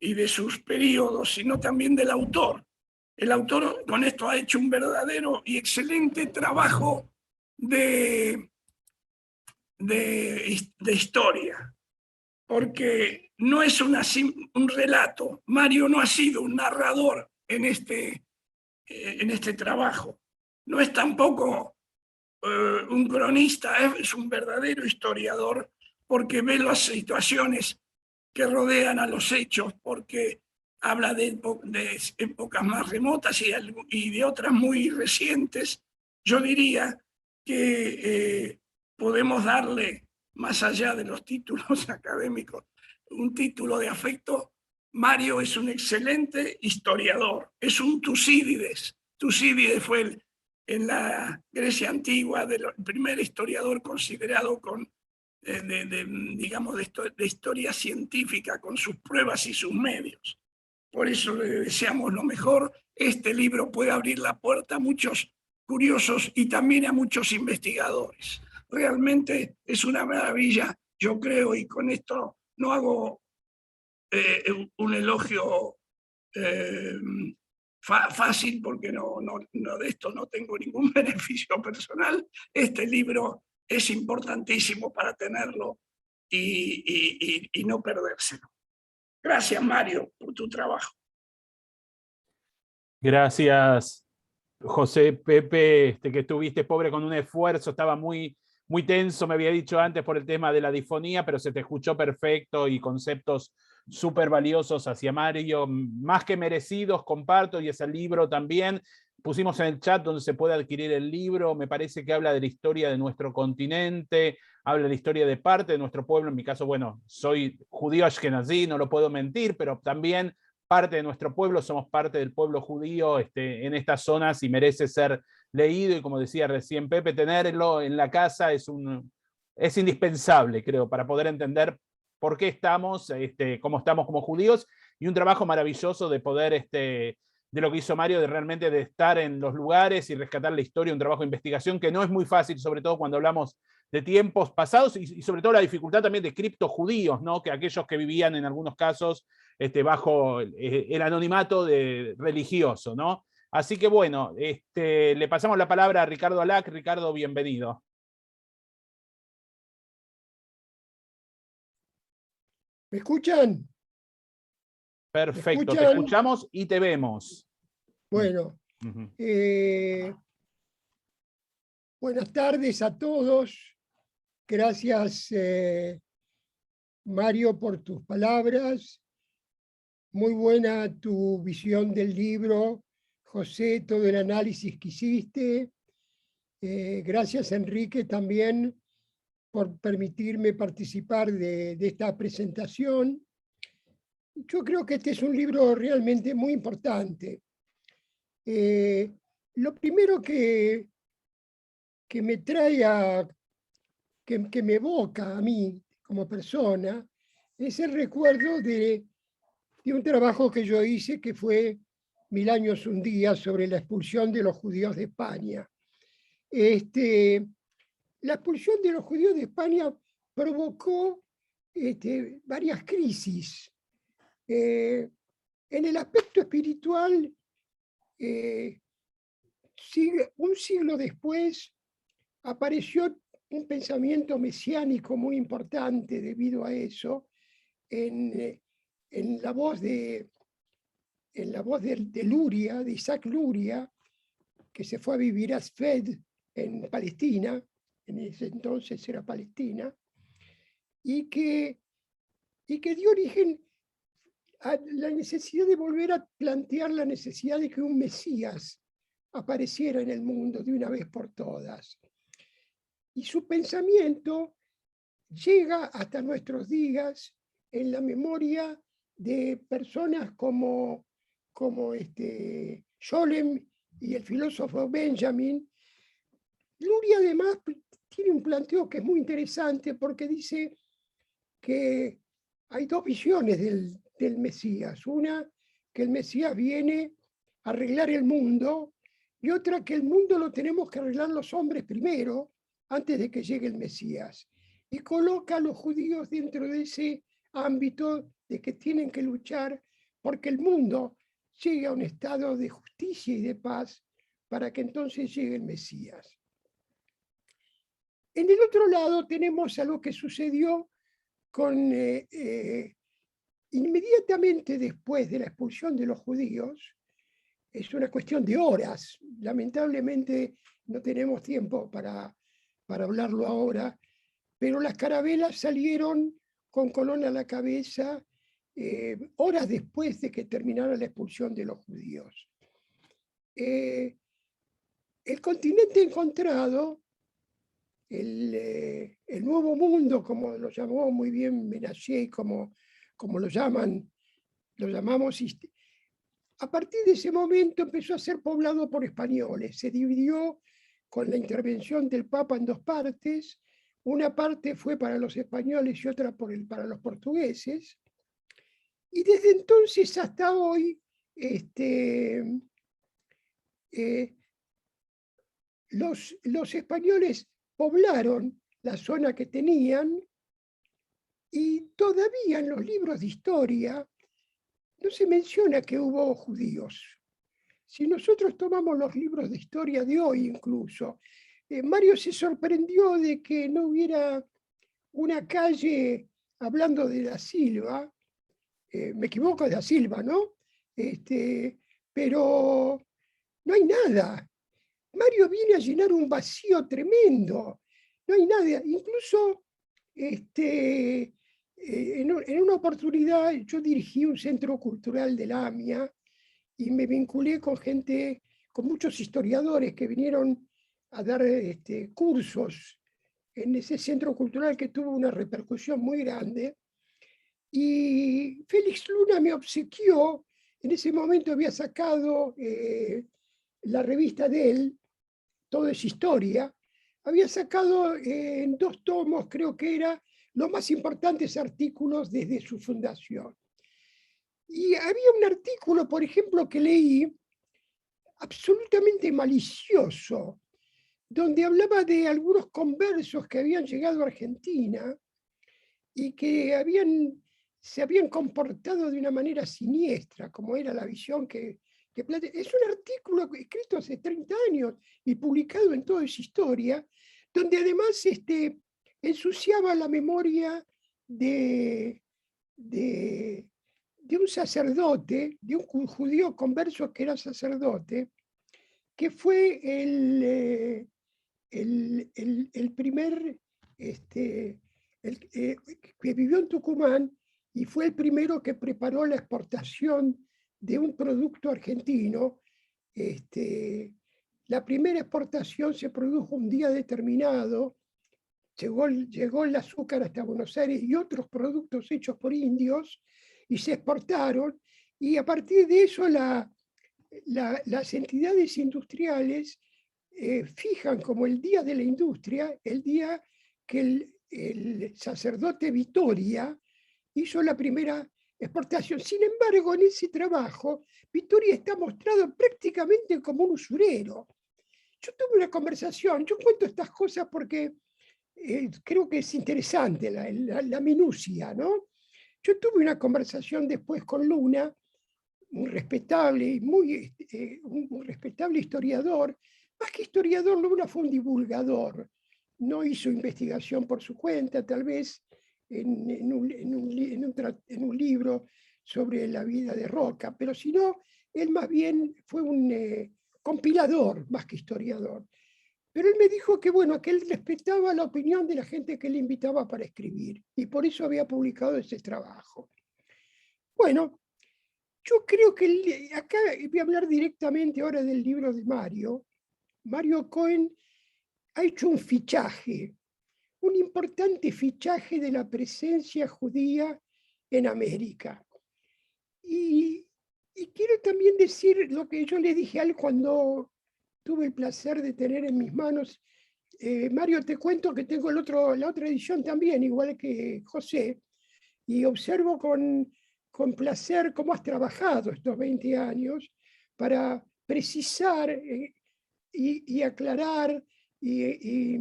y de sus periodos, sino también del autor. El autor con esto ha hecho un verdadero y excelente trabajo de historia, porque no es un relato. Mario no ha sido un narrador en este trabajo. No es tampoco un cronista, es un verdadero historiador, porque ve las situaciones que rodean a los hechos, porque habla de épocas más remotas y de otras muy recientes. Yo diría que podemos darle, más allá de los títulos académicos, un título de afecto. Mario es un excelente historiador, es un Tucídides. Tucídides fue en la Grecia antigua el primer historiador considerado de historia científica, con sus pruebas y sus medios. Por eso le deseamos lo mejor. este libro puede abrir la puerta a muchos curiosos y también a muchos investigadores. Realmente es una maravilla, yo creo, y con esto no hago un elogio fácil, porque de esto no tengo ningún beneficio personal. Este libro es importantísimo para tenerlo y no perdérselo. Gracias, Mario, por tu trabajo. Gracias, José Pepe, que estuviste pobre con un esfuerzo, estaba muy tenso, me había dicho antes por el tema de la disfonía, pero se te escuchó perfecto y conceptos súper valiosos hacia Mario, más que merecidos, comparto, y ese libro también. Pusimos en el chat donde se puede adquirir el libro, me parece que habla de la historia de nuestro continente, habla de la historia de parte de nuestro pueblo, en mi caso, bueno, soy judío ashkenazí, no lo puedo mentir, pero también parte de nuestro pueblo, somos parte del pueblo judío en estas zonas y merece ser leído, y como decía recién Pepe, tenerlo en la casa es indispensable, creo, para poder entender por qué estamos, cómo estamos como judíos, y un trabajo maravilloso de poder, de lo que hizo Mario, de realmente de estar en los lugares y rescatar la historia, un trabajo de investigación que no es muy fácil, sobre todo cuando hablamos de tiempos pasados y sobre todo la dificultad también de criptojudíos, ¿no? Que aquellos que vivían en algunos casos bajo el anonimato religioso, ¿no? Así que bueno, le pasamos la palabra a Ricardo Alac. Ricardo, bienvenido. ¿Me escuchan? Perfecto, ¿Me te escuchan? escuchamos y te vemos. Bueno, buenas tardes a todos. Gracias, Mario, por tus palabras. Muy buena tu visión del libro, José, todo el análisis que hiciste. Gracias, Enrique, también por permitirme participar de esta presentación. Yo creo que este es un libro realmente muy importante. Lo primero que me trae que me evoca a mí como persona es el recuerdo de un trabajo que yo hice, que fue 1000 años un día, sobre la expulsión de los judíos de España. La expulsión de los judíos de España provocó varias crisis. En el aspecto espiritual, un siglo después apareció un pensamiento mesiánico muy importante debido a eso, en la voz de Luria, de Isaac Luria, que se fue a vivir a Sfed en Palestina, en ese entonces era Palestina, y que dio origen a la necesidad de volver a plantear la necesidad de que un Mesías apareciera en el mundo de una vez por todas. Y su pensamiento llega hasta nuestros días en la memoria de personas como Scholem y el filósofo Benjamin. Luria además tiene un planteo que es muy interesante, porque dice que hay dos visiones del Mesías. Una, que el Mesías viene a arreglar el mundo, y otra, que el mundo lo tenemos que arreglar los hombres primero, antes de que llegue el Mesías. Y coloca a los judíos dentro de ese ámbito de que tienen que luchar porque el mundo llegue a un estado de justicia y de paz, para que entonces llegue el Mesías. En el otro lado tenemos a lo que sucedió inmediatamente después de la expulsión de los judíos. Es una cuestión de horas. Lamentablemente no tenemos tiempo para hablarlo ahora, pero las carabelas salieron con Colón a la cabeza horas después de que terminara la expulsión de los judíos. El continente encontrado, el nuevo mundo, como lo llamó muy bien Menashe, como lo llamamos, a partir de ese momento empezó a ser poblado por españoles. Se dividió con la intervención del Papa en dos partes. Una parte fue para los españoles y otra para los portugueses. Y desde entonces hasta hoy, los españoles poblaron la zona que tenían y todavía en los libros de historia no se menciona que hubo judíos. Si nosotros tomamos los libros de historia de hoy incluso, Mario se sorprendió de que no hubiera una calle, hablando de Da Silva, me equivoco, de Da Silva, ¿no? Pero no hay nada. Mario viene a llenar un vacío tremendo. No hay nada. Incluso en una oportunidad yo dirigí un centro cultural de la AMIA y me vinculé con gente, con muchos historiadores que vinieron a dar cursos en ese centro cultural que tuvo una repercusión muy grande. Y Félix Luna me obsequió, en ese momento había sacado la revista de él, Todo es Historia, había sacado en 2 tomos, creo que era, los más importantes artículos desde su fundación. Y había un artículo, por ejemplo, que leí, absolutamente malicioso, donde hablaba de algunos conversos que habían llegado a Argentina y que se habían comportado de una manera siniestra, como era la visión que es un artículo escrito hace 30 años y publicado en Toda Esa Historia, donde además ensuciaba la memoria de un sacerdote, de un judío converso que era sacerdote, que fue el primer, que vivió en Tucumán y fue el primero que preparó la exportación de un producto argentino. La primera exportación se produjo un día determinado, llegó el azúcar hasta Buenos Aires y otros productos hechos por indios y se exportaron, y a partir de eso las entidades industriales fijan como el Día de la Industria, el día que el sacerdote Vitoria hizo la primera exportación. Sin embargo, en ese trabajo, Vitoria está mostrado prácticamente como un usurero. Yo tuve una conversación, yo cuento estas cosas porque creo que es interesante la minucia, ¿no? Yo tuve una conversación después con Luna, un respetable, un respetable historiador. Más que historiador, Luna fue un divulgador. No hizo investigación por su cuenta, tal vez en un libro sobre la vida de Roca, pero si no, él más bien fue un compilador más que historiador. Pero él me dijo que, bueno, que él respetaba la opinión de la gente que le invitaba para escribir, y por eso había publicado ese trabajo. Bueno, yo creo que acá voy a hablar directamente ahora del libro de Mario. Mario Cohen ha hecho un fichaje, un importante fichaje de la presencia judía en América. Y quiero también decir lo que yo le dije a él cuando tuve el placer de tener en mis manos. Mario, te cuento que tengo la otra edición también, igual que José, y observo con placer cómo has trabajado estos 20 años para precisar y aclarar y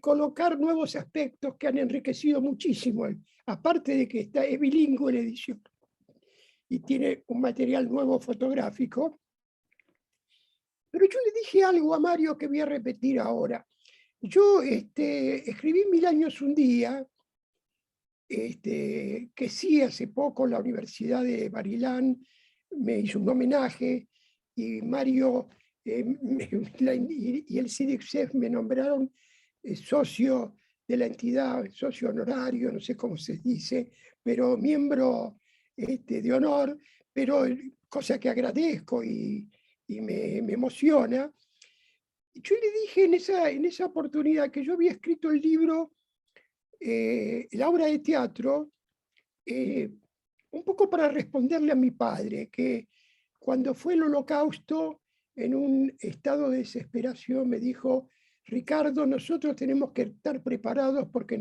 colocar nuevos aspectos que han enriquecido muchísimo, aparte de que es bilingüe la edición y tiene un material nuevo fotográfico. Pero yo le dije algo a Mario que voy a repetir ahora. Yo escribí 1000 años un día, que sí, hace poco la Universidad de Barilán me hizo un homenaje, y Mario y el CIDICSEF me nombraron socio de la entidad, socio honorario, no sé cómo se dice, pero miembro de honor, pero cosa que agradezco y me emociona. Yo le dije en esa oportunidad que yo había escrito el libro, la obra de teatro, un poco para responderle a mi padre, que cuando fue el Holocausto, en un estado de desesperación, me dijo: Ricardo, nosotros tenemos que estar preparados porque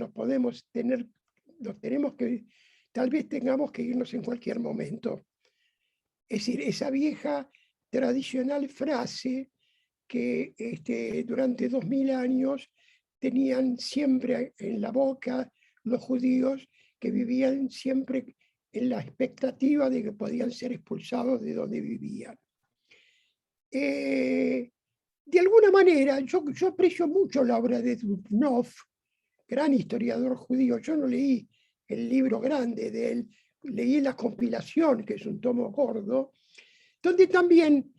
tal vez tengamos que irnos en cualquier momento. Es decir, esa vieja tradicional frase que durante 2000 años tenían siempre en la boca los judíos, que vivían siempre en la expectativa de que podían ser expulsados de donde vivían. De alguna manera, yo aprecio mucho la obra de Dubnov, gran historiador judío. Yo no leí el libro grande de él, leí la compilación, que es un tomo gordo, donde también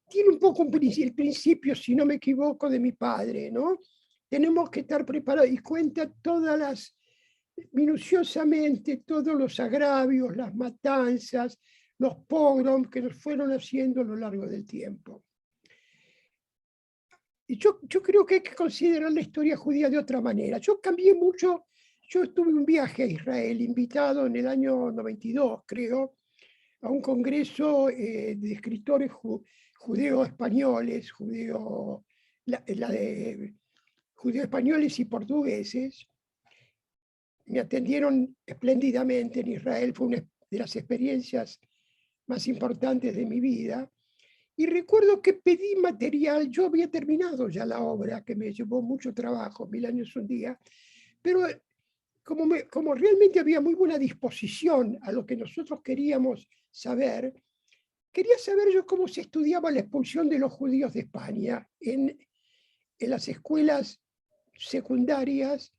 tiene un poco el principio, si no me equivoco, de mi padre, ¿no? Tenemos que estar preparados y cuenta minuciosamente todos los agravios, las matanzas, los pogroms que nos fueron haciendo a lo largo del tiempo. Y yo creo que hay que considerar la historia judía de otra manera. Yo cambié mucho. Yo tuve un viaje a Israel, invitado en el año 92, creo, a un congreso de escritores judeo-españoles, judeo-españoles y portugueses. Me atendieron espléndidamente en Israel, fue una de las experiencias más importantes de mi vida. Y recuerdo que pedí material, yo había terminado ya la obra, que me llevó mucho trabajo, 1000 años un día, pero como realmente había muy buena disposición a lo que nosotros queríamos saber, quería saber yo cómo se estudiaba la expulsión de los judíos de España en las escuelas secundarias,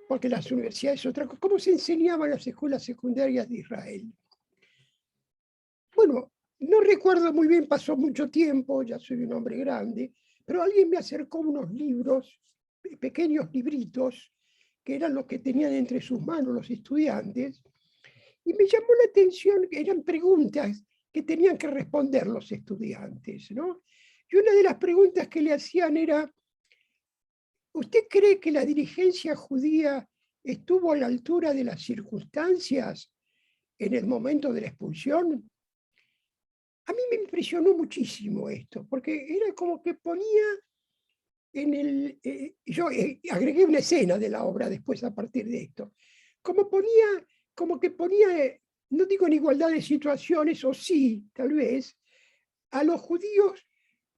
porque las universidades es otra cosa, cómo se enseñaban las escuelas secundarias de Israel. Bueno, no recuerdo muy bien, pasó mucho tiempo, ya soy un hombre grande, pero alguien me acercó unos libros, pequeños libritos, que eran los que tenían entre sus manos los estudiantes, y me llamó la atención que eran preguntas que tenían que responder los estudiantes, ¿no? Y una de las preguntas que le hacían era: ¿usted cree que la dirigencia judía estuvo a la altura de las circunstancias en el momento de la expulsión? A mí me impresionó muchísimo esto, porque era como que ponía en el... yo agregué una escena de la obra después a partir de esto, como que ponía, no digo en igualdad de situaciones, o sí, tal vez, a los judíos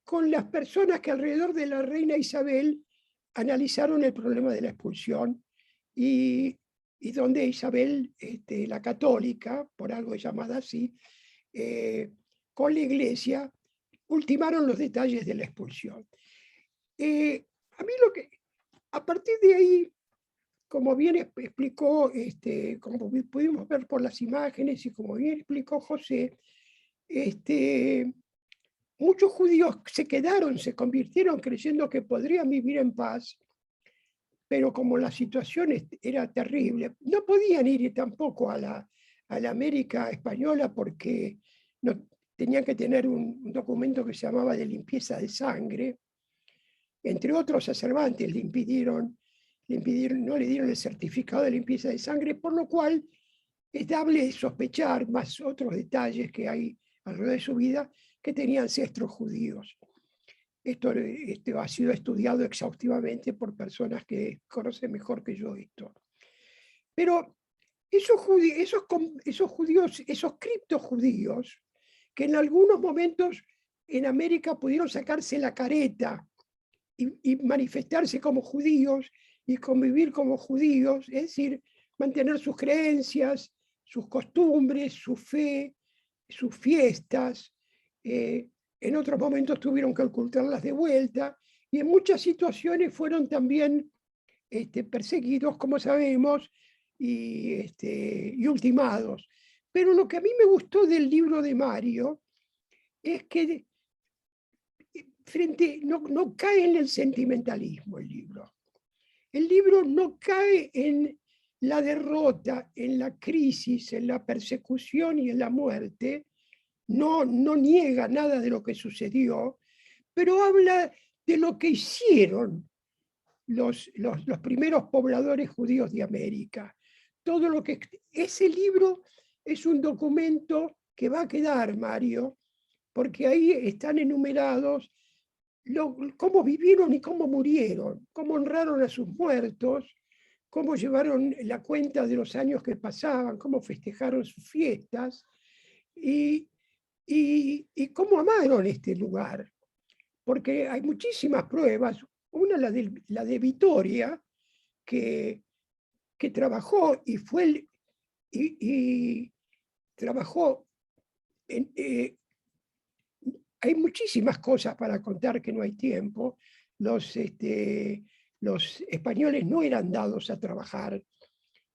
con las personas que alrededor de la reina Isabel analizaron el problema de la expulsión, y donde Isabel, la católica, por algo llamada así, con la Iglesia, ultimaron los detalles de la expulsión. A mí a partir de ahí, como bien explicó, como pudimos ver por las imágenes y como bien explicó José, muchos judíos se convirtieron creyendo que podrían vivir en paz, pero como la situación era terrible, no podían ir tampoco a la América española porque tenían que tener un documento que se llamaba de limpieza de sangre. Entre otros, a Cervantes no le dieron el certificado de limpieza de sangre, por lo cual es dable sospechar, más otros detalles que hay alrededor de su vida, que tenía ancestros judíos. Esto ha sido estudiado exhaustivamente por personas que conocen mejor que yo esto. Pero esos judíos, esos criptojudíos, que en algunos momentos en América pudieron sacarse la careta y manifestarse como judíos y convivir como judíos, es decir, mantener sus creencias, sus costumbres, su fe, sus fiestas. En otros momentos tuvieron que ocultarlas de vuelta, y en muchas situaciones fueron también perseguidos, como sabemos, y ultimados. Pero lo que a mí me gustó del libro de Mario es que no cae en el sentimentalismo el libro. El libro no cae en la derrota, en la crisis, en la persecución y en la muerte. No niega nada de lo que sucedió, pero habla de lo que hicieron los primeros pobladores judíos de América. Ese libro es un documento que va a quedar, Mario, porque ahí están enumerados cómo vivieron y cómo murieron, cómo honraron a sus muertos, cómo llevaron la cuenta de los años que pasaban, cómo festejaron sus fiestas. Y y cómo amaron este lugar, porque hay muchísimas pruebas. Una, la de Vitoria, que trabajó y fue y trabajó en, hay muchísimas cosas para contar que no hay tiempo. Los españoles no eran dados a trabajar.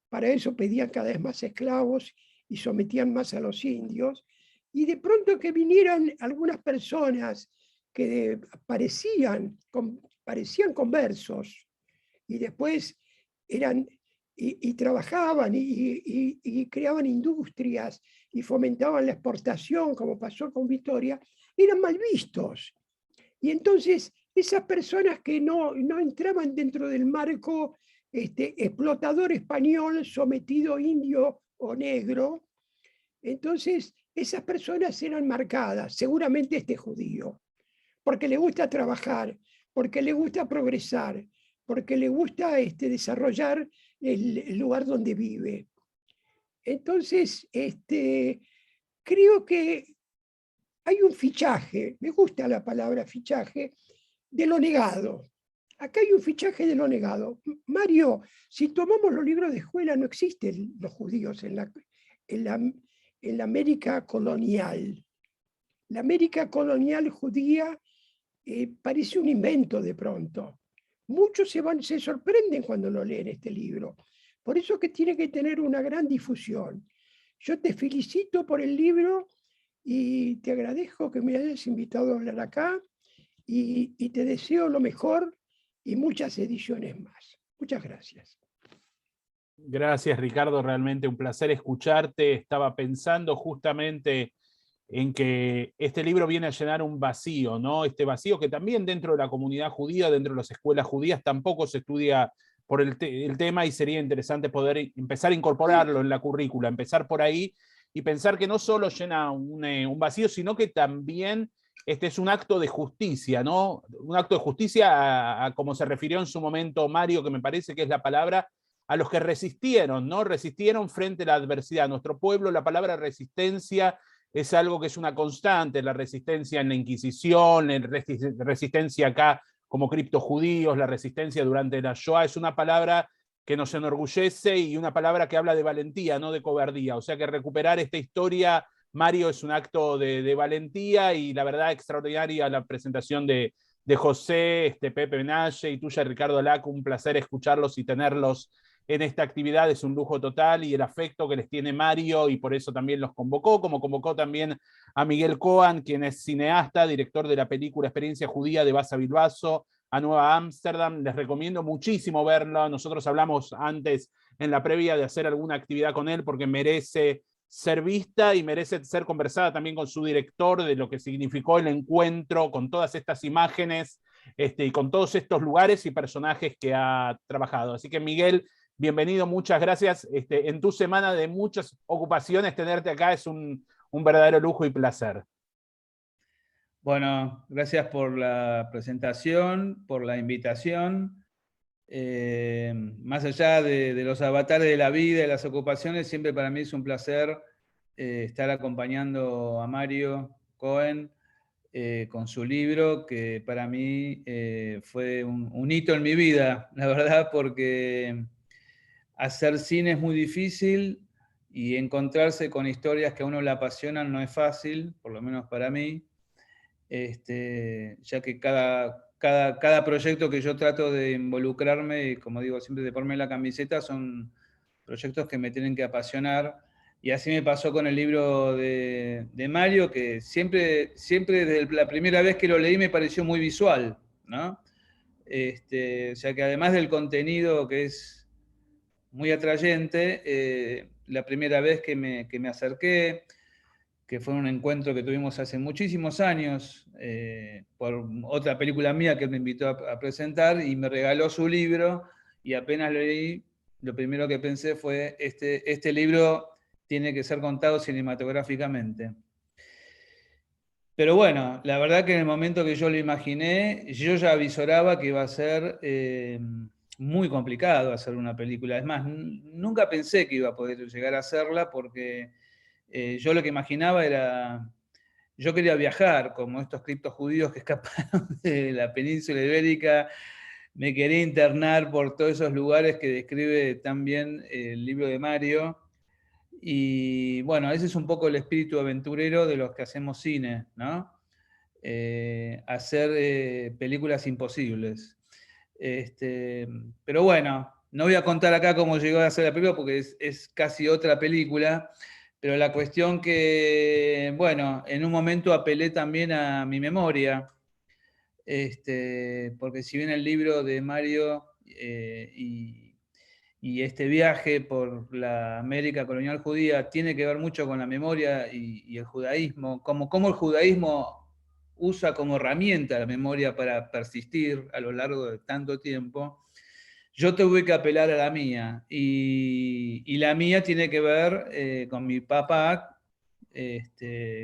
Para eso pedían cada vez más esclavos y sometían más a los indios. Y de pronto que vinieran algunas personas que parecían conversos y después eran y trabajaban y creaban industrias y fomentaban la exportación, como pasó con Vitoria, eran mal vistos. Y entonces esas personas que no entraban dentro del marco explotador español, sometido indio o negro, entonces esas personas eran marcadas, seguramente este judío, porque le gusta trabajar, porque le gusta progresar, porque le gusta desarrollar el lugar donde vive. Entonces, creo que hay un fichaje, me gusta la palabra fichaje, de lo negado. Acá hay un fichaje de lo negado. Mario, si tomamos los libros de escuela, no existen los judíos en la América colonial. La América colonial judía parece un invento de pronto. Muchos se sorprenden cuando lo leen este libro. Por eso que tiene que tener una gran difusión. Yo te felicito por el libro y te agradezco que me hayas invitado a hablar acá y te deseo lo mejor y muchas ediciones más. Muchas gracias. Gracias, Ricardo, realmente un placer escucharte. Estaba pensando justamente en que este libro viene a llenar un vacío, ¿no? Este vacío que también dentro de la comunidad judía, dentro de las escuelas judías, tampoco se estudia por el tema y sería interesante poder empezar a incorporarlo en la currícula, empezar por ahí y pensar que no solo llena un vacío, sino que también este es un acto de justicia, ¿no? Un acto de justicia a como se refirió en su momento Mario, que me parece que es la palabra, a los que resistieron, ¿no? Resistieron frente a la adversidad. Nuestro pueblo, la palabra resistencia es algo que es una constante, la resistencia en la Inquisición, la resistencia acá como criptojudíos, la resistencia durante la Shoah, es una palabra que nos enorgullece y una palabra que habla de valentía, no de cobardía. O sea que recuperar esta historia, Mario, es un acto de valentía y la verdad extraordinaria la presentación de José, Pepe Benaye y tuya, Ricardo Lac. Un placer escucharlos y tenerlos en esta actividad, es un lujo total y el afecto que les tiene Mario y por eso también los convocó, como convocó también a Miguel Cohen, quien es cineasta, director de la película Experiencia Judía de Basa Bilbaso, a Nueva Ámsterdam. Les recomiendo muchísimo verlo. Nosotros hablamos antes en la previa de hacer alguna actividad con él porque merece ser vista y merece ser conversada también con su director de lo que significó el encuentro con todas estas imágenes y con todos estos lugares y personajes que ha trabajado. Así que Miguel, bienvenido, muchas gracias. En tu semana de muchas ocupaciones, tenerte acá es un verdadero lujo y placer. Bueno, gracias por la presentación, por la invitación. Más allá de los avatares de la vida y las ocupaciones, siempre para mí es un placer estar acompañando a Mario Cohen con su libro, que para mí fue un hito en mi vida, la verdad, porque hacer cine es muy difícil y encontrarse con historias que a uno le apasionan no es fácil, por lo menos para mí, ya que cada proyecto que yo trato de involucrarme, como digo siempre, de ponerme la camiseta, son proyectos que me tienen que apasionar. Y así me pasó con el libro de Mario, que siempre desde la primera vez que lo leí me pareció muy visual, ¿no? O sea que además del contenido que es muy atrayente, la primera vez que me acerqué, que fue un encuentro que tuvimos hace muchísimos años, por otra película mía que me invitó a presentar, y me regaló su libro, y apenas lo leí, lo primero que pensé fue, este libro tiene que ser contado cinematográficamente. Pero bueno, la verdad que en el momento que yo lo imaginé, yo ya avisoraba que iba a ser muy complicado hacer una película. Es más, nunca pensé que iba a poder llegar a hacerla porque yo lo que imaginaba era yo quería viajar, como estos criptojudíos que escaparon de la península ibérica, me quería internar por todos esos lugares que describe tan bien el libro de Mario. Y bueno, ese es un poco el espíritu aventurero de los que hacemos cine, ¿no? Hacer películas imposibles. Pero bueno, no voy a contar acá cómo llegó a hacer la película porque es casi otra película, pero la cuestión que, bueno, en un momento apelé también a mi memoria, porque si bien el libro de Mario y este viaje por la América colonial judía tiene que ver mucho con la memoria y el judaísmo, como el judaísmo usa como herramienta la memoria para persistir a lo largo de tanto tiempo, yo tuve que apelar a la mía. Y la mía tiene que ver con mi papá,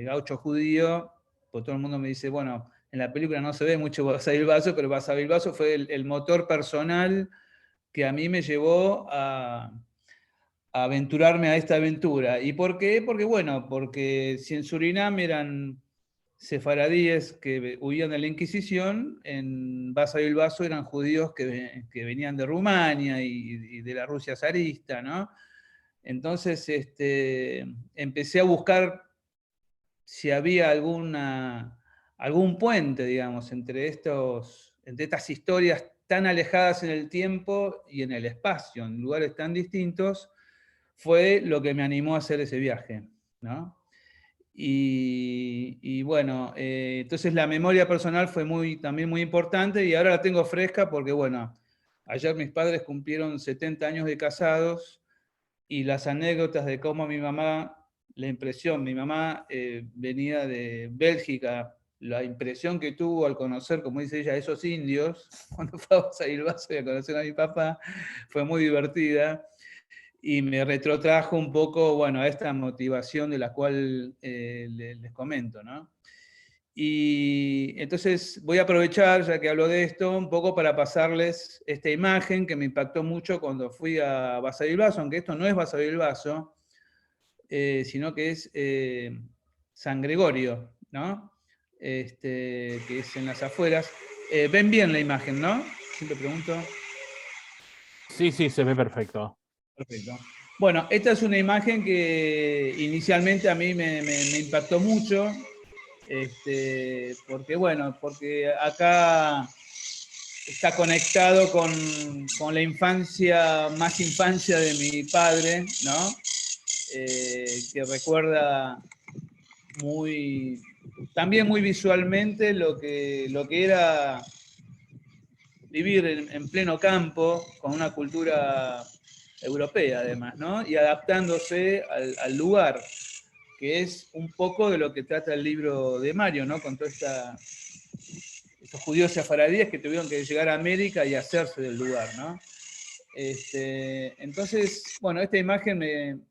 gaucho judío, pues todo el mundo me dice, bueno, en la película no se ve mucho Basavilbaso, pero Basavilbaso fue el motor personal que a mí me llevó a aventurarme a esta aventura. ¿Y por qué? Porque, bueno, porque si en Surinam eran sefaradíes que huían de la Inquisición, en Basavilbaso eran judíos que venían de Rumania y de la Rusia zarista, ¿no? Entonces empecé a buscar si había algún puente, digamos, entre estas historias tan alejadas en el tiempo y en el espacio, en lugares tan distintos, fue lo que me animó a hacer ese viaje, ¿no? Y bueno, entonces la memoria personal fue también muy importante y ahora la tengo fresca porque, bueno, ayer mis padres cumplieron 70 años de casados y las anécdotas de cómo mi mamá, mi mamá venía de Bélgica, la impresión que tuvo al conocer, como dice ella, a esos indios, cuando fue a Basavilbaso y a conocer a mi papá, fue muy divertida y me retrotrajo un poco, bueno, a esta motivación de la cual les comento, ¿no? Y entonces voy a aprovechar, ya que hablo de esto, un poco para pasarles esta imagen que me impactó mucho cuando fui a Basavilbaso, aunque esto no es Basavilbaso, sino que es San Gregorio, ¿no? Que es en las afueras. Ven bien la imagen, ¿no? Siempre pregunto. Sí, sí, se ve perfecto. Perfecto. Bueno, esta es una imagen que inicialmente a mí me impactó mucho, porque acá está conectado con la infancia, más infancia de mi padre, ¿no? Que recuerda también muy visualmente lo que era vivir en pleno campo, con una cultura europea además, ¿no? Y adaptándose al lugar, que es un poco de lo que trata el libro de Mario, ¿no? Con toda estos judíos sefaradíes que tuvieron que llegar a América y hacerse del lugar, ¿no? Entonces, bueno, esta imagen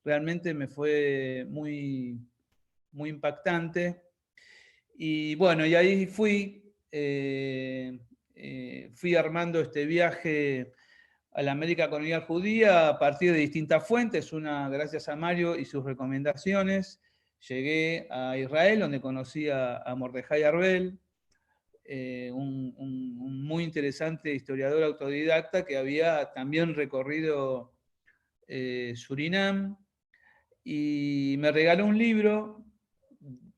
realmente me fue muy, muy impactante. Y bueno, y ahí fui armando este viaje a la América colonial judía a partir de distintas fuentes, una gracias a Mario y sus recomendaciones. Llegué a Israel, donde conocí a Mordejai Arbel, un muy interesante historiador autodidacta que había también recorrido Surinam, y me regaló un libro,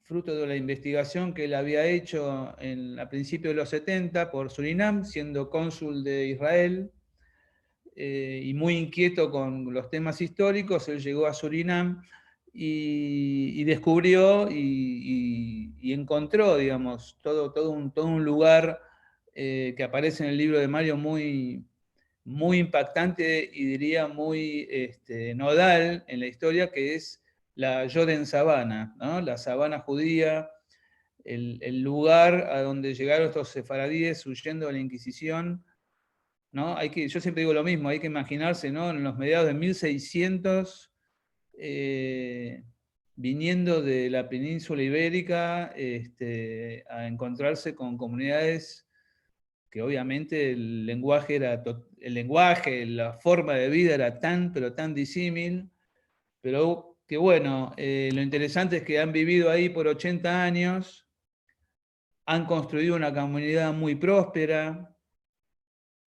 fruto de la investigación que él había hecho a principios de los 70 por Surinam, siendo cónsul de Israel, y muy inquieto con los temas históricos. Él llegó a Surinam y descubrió y encontró, digamos, todo un lugar que aparece en el libro de Mario muy, muy impactante y diría muy nodal en la historia, que es la Jordan Sabana, ¿no? La sabana judía, el lugar a donde llegaron estos sefaradíes huyendo de la Inquisición, ¿no? Yo siempre digo lo mismo, hay que imaginarse, ¿no? En los mediados de 1600, viniendo de la península ibérica, a encontrarse con comunidades que obviamente el lenguaje, la forma de vida era tan, pero tan disímil, pero bueno, lo interesante es que han vivido ahí por 80 años, han construido una comunidad muy próspera,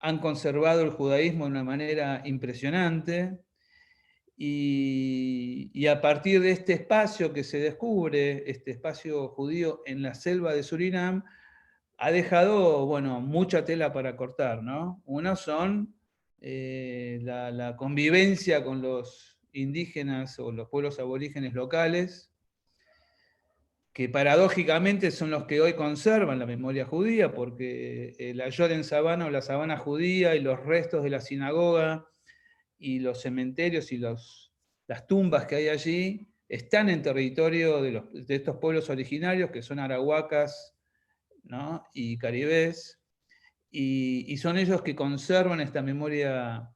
han conservado el judaísmo de una manera impresionante, y a partir de este espacio que se descubre, este espacio judío en la selva de Surinam, ha dejado, bueno, mucha tela para cortar, ¿no? Uno son la convivencia con los indígenas o los pueblos aborígenes locales, que paradójicamente son los que hoy conservan la memoria judía, porque el Ayod en Sabana o la Sabana judía y los restos de la sinagoga y los cementerios y las tumbas que hay allí están en territorio de estos pueblos originarios, que son arahuacas, ¿no? Y caribés, y son ellos que conservan esta memoria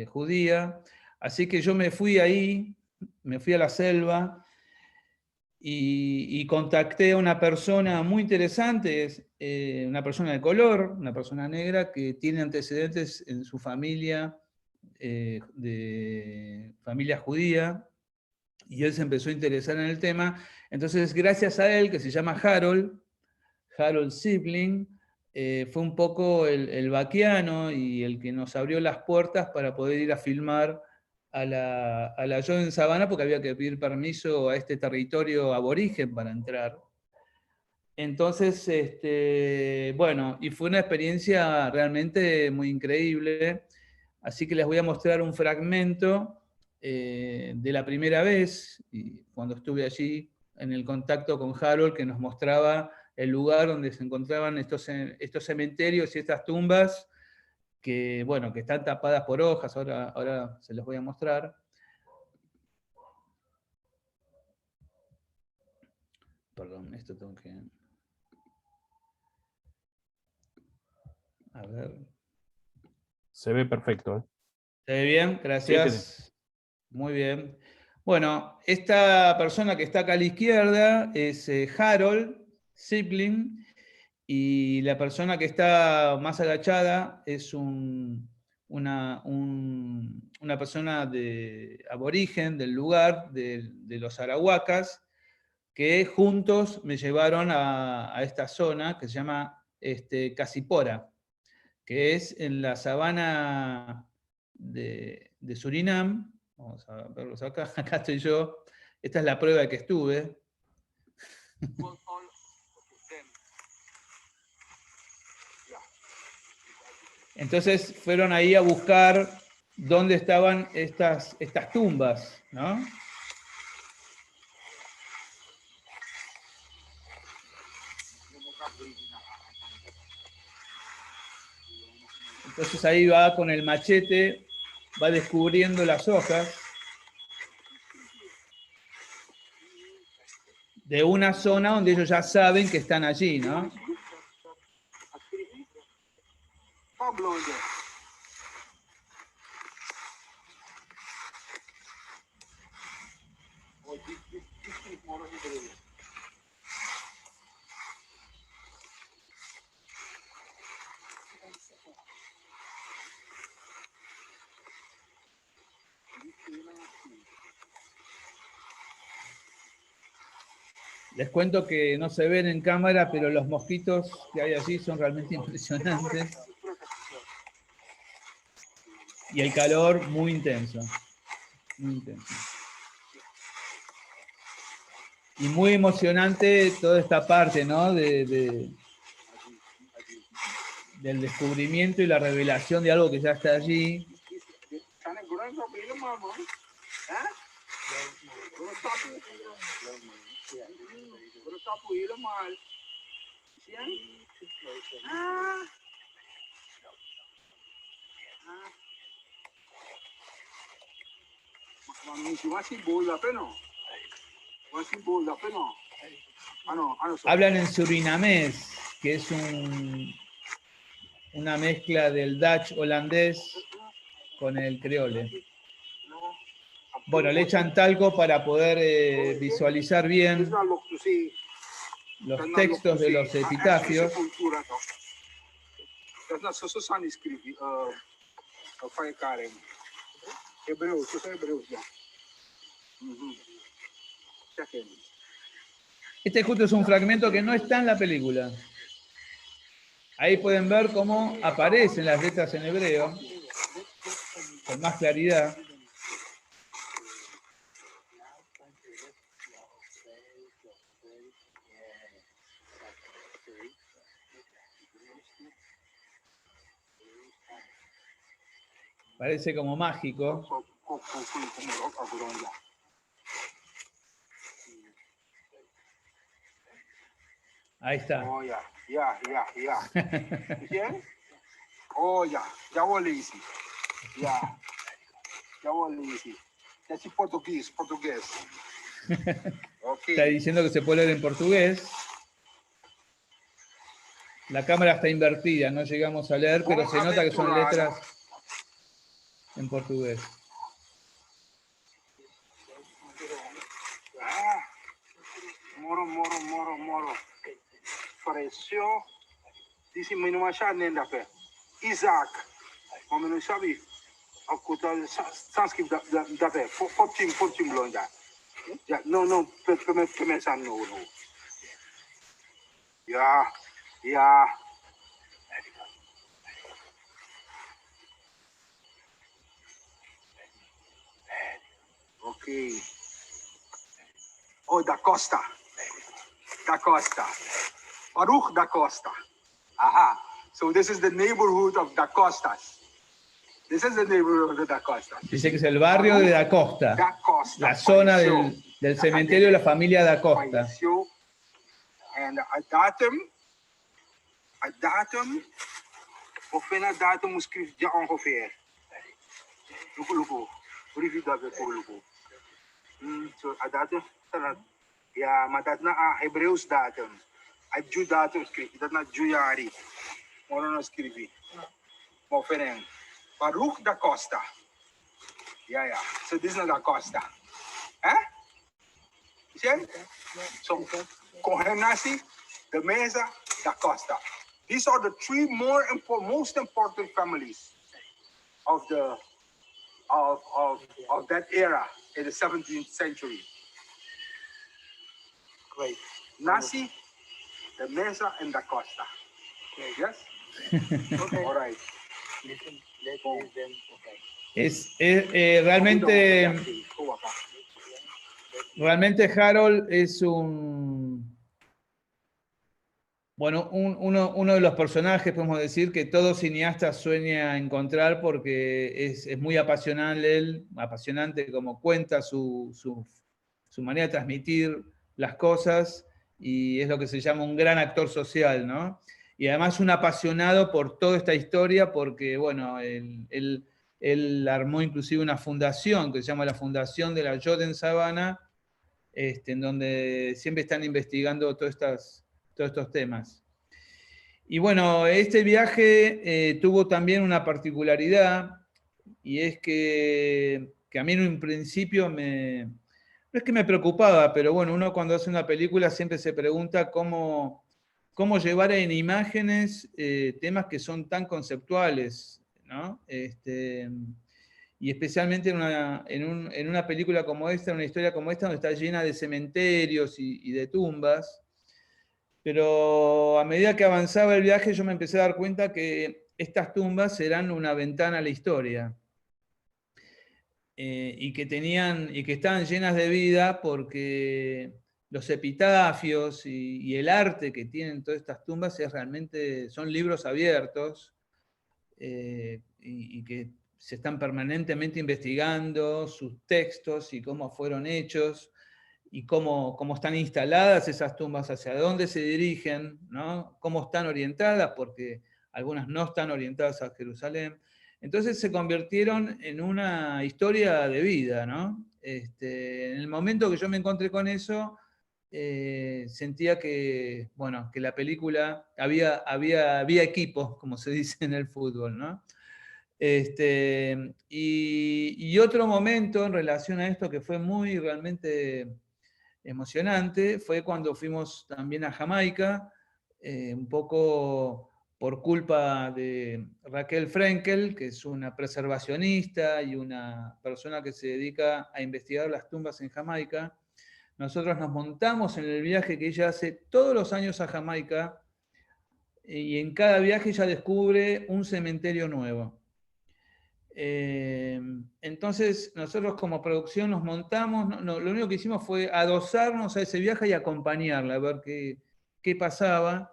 judía. Así que yo me fui ahí, me fui a la selva, y contacté a una persona muy interesante, una persona de color, una persona negra, que tiene antecedentes en su familia, de familia judía, y él se empezó a interesar en el tema. Entonces, gracias a él, que se llama Harold Sibling, fue un poco el vaquiano y el que nos abrió las puertas para poder ir a filmar a la Ayod en Sabana, porque había que pedir permiso a este territorio aborigen para entrar. Entonces, bueno, y fue una experiencia realmente muy increíble. Así que les voy a mostrar un fragmento de la primera vez, y cuando estuve allí en el contacto con Harold, que nos mostraba el lugar donde se encontraban estos cementerios y estas tumbas, que, bueno, que están tapadas por hojas. Ahora se los voy a mostrar. Perdón, esto tengo que... A ver. Se ve perfecto, ¿eh? ¿Se ve bien? Gracias. Muy bien. Bueno, esta persona que está acá a la izquierda es Harold Sibling, y la persona que está más agachada es una persona de aborigen del lugar, de los arahuacas, que juntos me llevaron a esta zona que se llama Casipora, que es en la sabana de Surinam. Vamos a verlos acá. Acá estoy yo. Esta es la prueba de que estuve. Entonces fueron ahí a buscar dónde estaban estas tumbas, ¿no? Entonces ahí va con el machete, va descubriendo las hojas de una zona donde ellos ya saben que están allí, ¿no? Les cuento que no se ven en cámara, pero los mosquitos que hay allí son realmente impresionantes. Y el calor muy intenso. Muy intenso. Y muy emocionante toda esta parte, ¿no? Del descubrimiento y la revelación de algo que ya está allí. Hablan en surinamés, que es una mezcla del Dutch holandés con el creole. Bueno, le echan talco para poder visualizar bien los textos de los epitafios. Este justo es un fragmento que no está en la película. Ahí pueden ver cómo aparecen las letras en hebreo, con más claridad. Parece como mágico. Ahí está. Oh, yeah. ¿Entiendes? Oh, ya vou ler isso. Ya vou ler isso. É português. Okay. Está diciendo que se puede leer en portugués. La cámara está invertida, no llegamos a leer, pero se nota que son letras en portugués. Moro. Pareció. Dice, mas não achar nem da pé. Isaac. Mas não sabe. A cultura sânscrito da pé. Fortim blonda. Não. Começar não. Yeah. Okay. Oh, da Costa. Baruch da Costa. Aha. So this is the neighborhood of Da Costas. Dice que es el barrio de Da Costa. La zona del cementerio de la familia Da Costa. And a datum, of een datum schrijft je ongeveer. Luko. Brief dat we so a datum, ja, maar dat na a Hebreeuws datum. A Jew datum schrijft, dat na Juyari. Maar dan schrijf je. Maar verder. Baruch da Costa. Ja. So this is not Da Costa. See? So, Kohenasi, the Mesa, Da Costa. These are the three most important families of that era in the 17th century. Great. Nasi, the Mesa, and Da Costa. Yes? Okay. All right. Es realmente Harold es uno de los personajes, podemos decir, que todo cineasta sueña encontrar porque es muy apasionante como cuenta su manera de transmitir las cosas, y es lo que se llama un gran actor social, ¿no? Y además un apasionado por toda esta historia porque, bueno, él armó inclusive una fundación que se llama la Fundación de la Yod en Savannah, en donde siempre están investigando todos estos temas. Y bueno, este viaje tuvo también una particularidad, y es que a mí en un principio no es que me preocupaba, pero bueno, uno cuando hace una película siempre se pregunta cómo llevar en imágenes temas que son tan conceptuales, ¿no? Y especialmente en una película como esta, una historia como esta, donde está llena de cementerios y de tumbas. Pero a medida que avanzaba el viaje, yo me empecé a dar cuenta que estas tumbas eran una ventana a la historia. Y que estaban llenas de vida porque los epitafios y el arte que tienen todas estas tumbas son libros abiertos, y que se están permanentemente investigando sus textos y cómo fueron hechos, y cómo están instaladas esas tumbas, hacia dónde se dirigen, ¿no? Cómo están orientadas, porque algunas no están orientadas a Jerusalén. Entonces se convirtieron en una historia de vida, ¿no? En el momento que yo me encontré con eso, sentía que la película había equipos, como se dice en el fútbol, ¿no? Y otro momento en relación a esto que fue muy realmente emocionante fue cuando fuimos también a Jamaica, un poco por culpa de Raquel Frenkel, que es una preservacionista y una persona que se dedica a investigar las tumbas en Jamaica. Nosotros nos montamos en el viaje que ella hace todos los años a Jamaica, y en cada viaje ella descubre un cementerio nuevo. Entonces nosotros como producción nos montamos, lo único que hicimos fue adosarnos a ese viaje y acompañarla, a ver qué pasaba.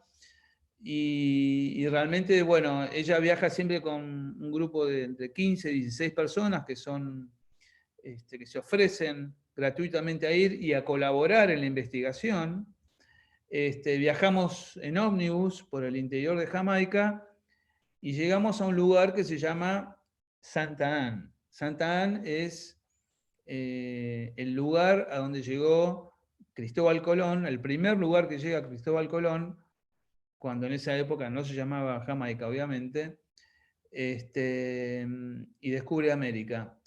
Y realmente, bueno, ella viaja siempre con un grupo de entre 15 y 16 personas que se ofrecen gratuitamente a ir y a colaborar en la investigación. Viajamos en ómnibus por el interior de Jamaica y llegamos a un lugar que se llama Santa Ann. Santa Ann es el lugar a donde llegó Cristóbal Colón, el primer lugar que llega Cristóbal Colón, cuando en esa época no se llamaba Jamaica, obviamente, y descubre América.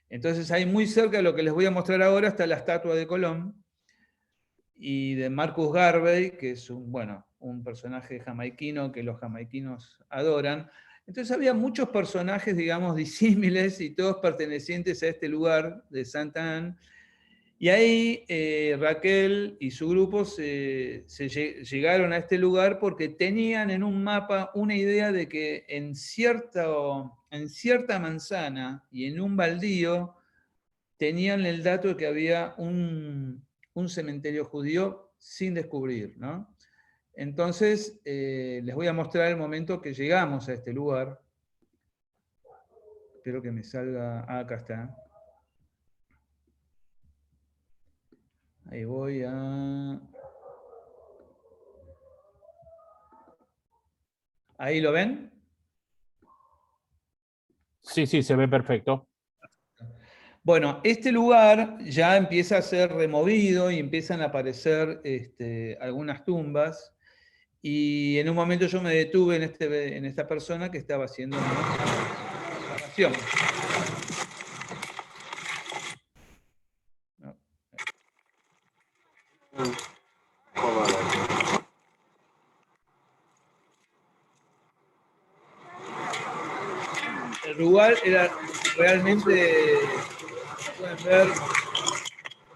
Entonces ahí muy cerca de lo que les voy a mostrar ahora está la estatua de Colón y de Marcus Garvey, que es un personaje jamaiquino que los jamaiquinos adoran. Entonces había muchos personajes, digamos, disímiles y todos pertenecientes a este lugar de Santa Ann. Y ahí Raquel y su grupo llegaron a este lugar porque tenían en un mapa una idea de que en cierta manzana y en un baldío tenían el dato de que había un cementerio judío sin descubrir, ¿no? Entonces, les voy a mostrar el momento que llegamos a este lugar. Espero que me salga. Ah, acá está. Ahí voy a... ¿Ahí lo ven? Sí, se ve perfecto. Bueno, este lugar ya empieza a ser removido y empiezan a aparecer algunas tumbas. Y en un momento yo me detuve en esta persona que estaba haciendo una excavación. El lugar era realmente, pueden ver,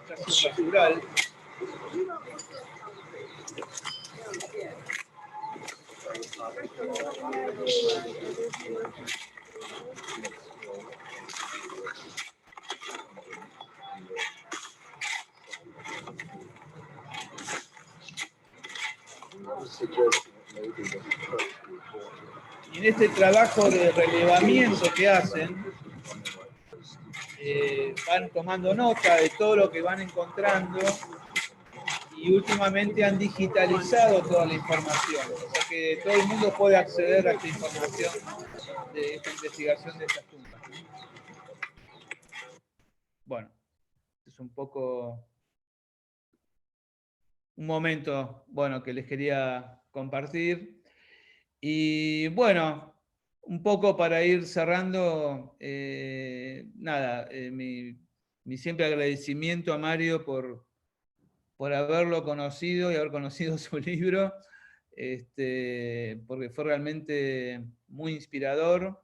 casi natural. Y en este trabajo de relevamiento que hacen, van tomando nota de todo lo que van encontrando y últimamente han digitalizado toda la información, o sea que todo el mundo puede acceder a esta información de esta investigación de estas tumbas. Bueno, es un poco un momento, bueno, que les quería compartir. Y bueno, un poco para ir cerrando, mi siempre agradecimiento a Mario por haberlo conocido y haber conocido su libro, porque fue realmente muy inspirador.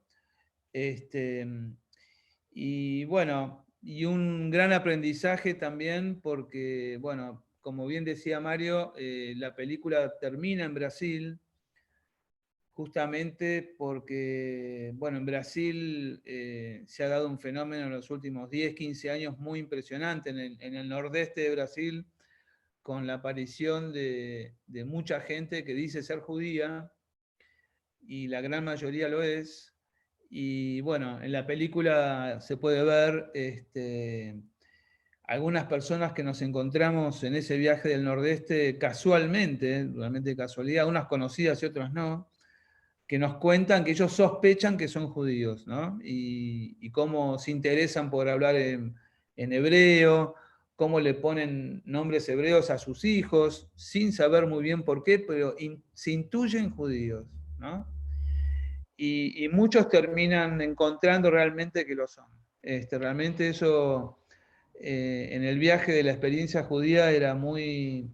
Y bueno, y un gran aprendizaje también porque, bueno, como bien decía Mario, la película termina en Brasil, justamente porque, bueno, en Brasil se ha dado un fenómeno en los últimos 10, 15 años muy impresionante en el nordeste de Brasil, con la aparición de mucha gente que dice ser judía, y la gran mayoría lo es. Y bueno, en la película se puede ver algunas personas que nos encontramos en ese viaje del Nordeste casualmente, realmente casualidad, unas conocidas y otras no, que nos cuentan que ellos sospechan que son judíos, ¿no? Y cómo se interesan por hablar en hebreo, cómo le ponen nombres hebreos a sus hijos, sin saber muy bien por qué, pero se intuyen judíos, ¿no? Y muchos terminan encontrando realmente que lo son. Realmente eso, en el viaje de la experiencia judía era muy,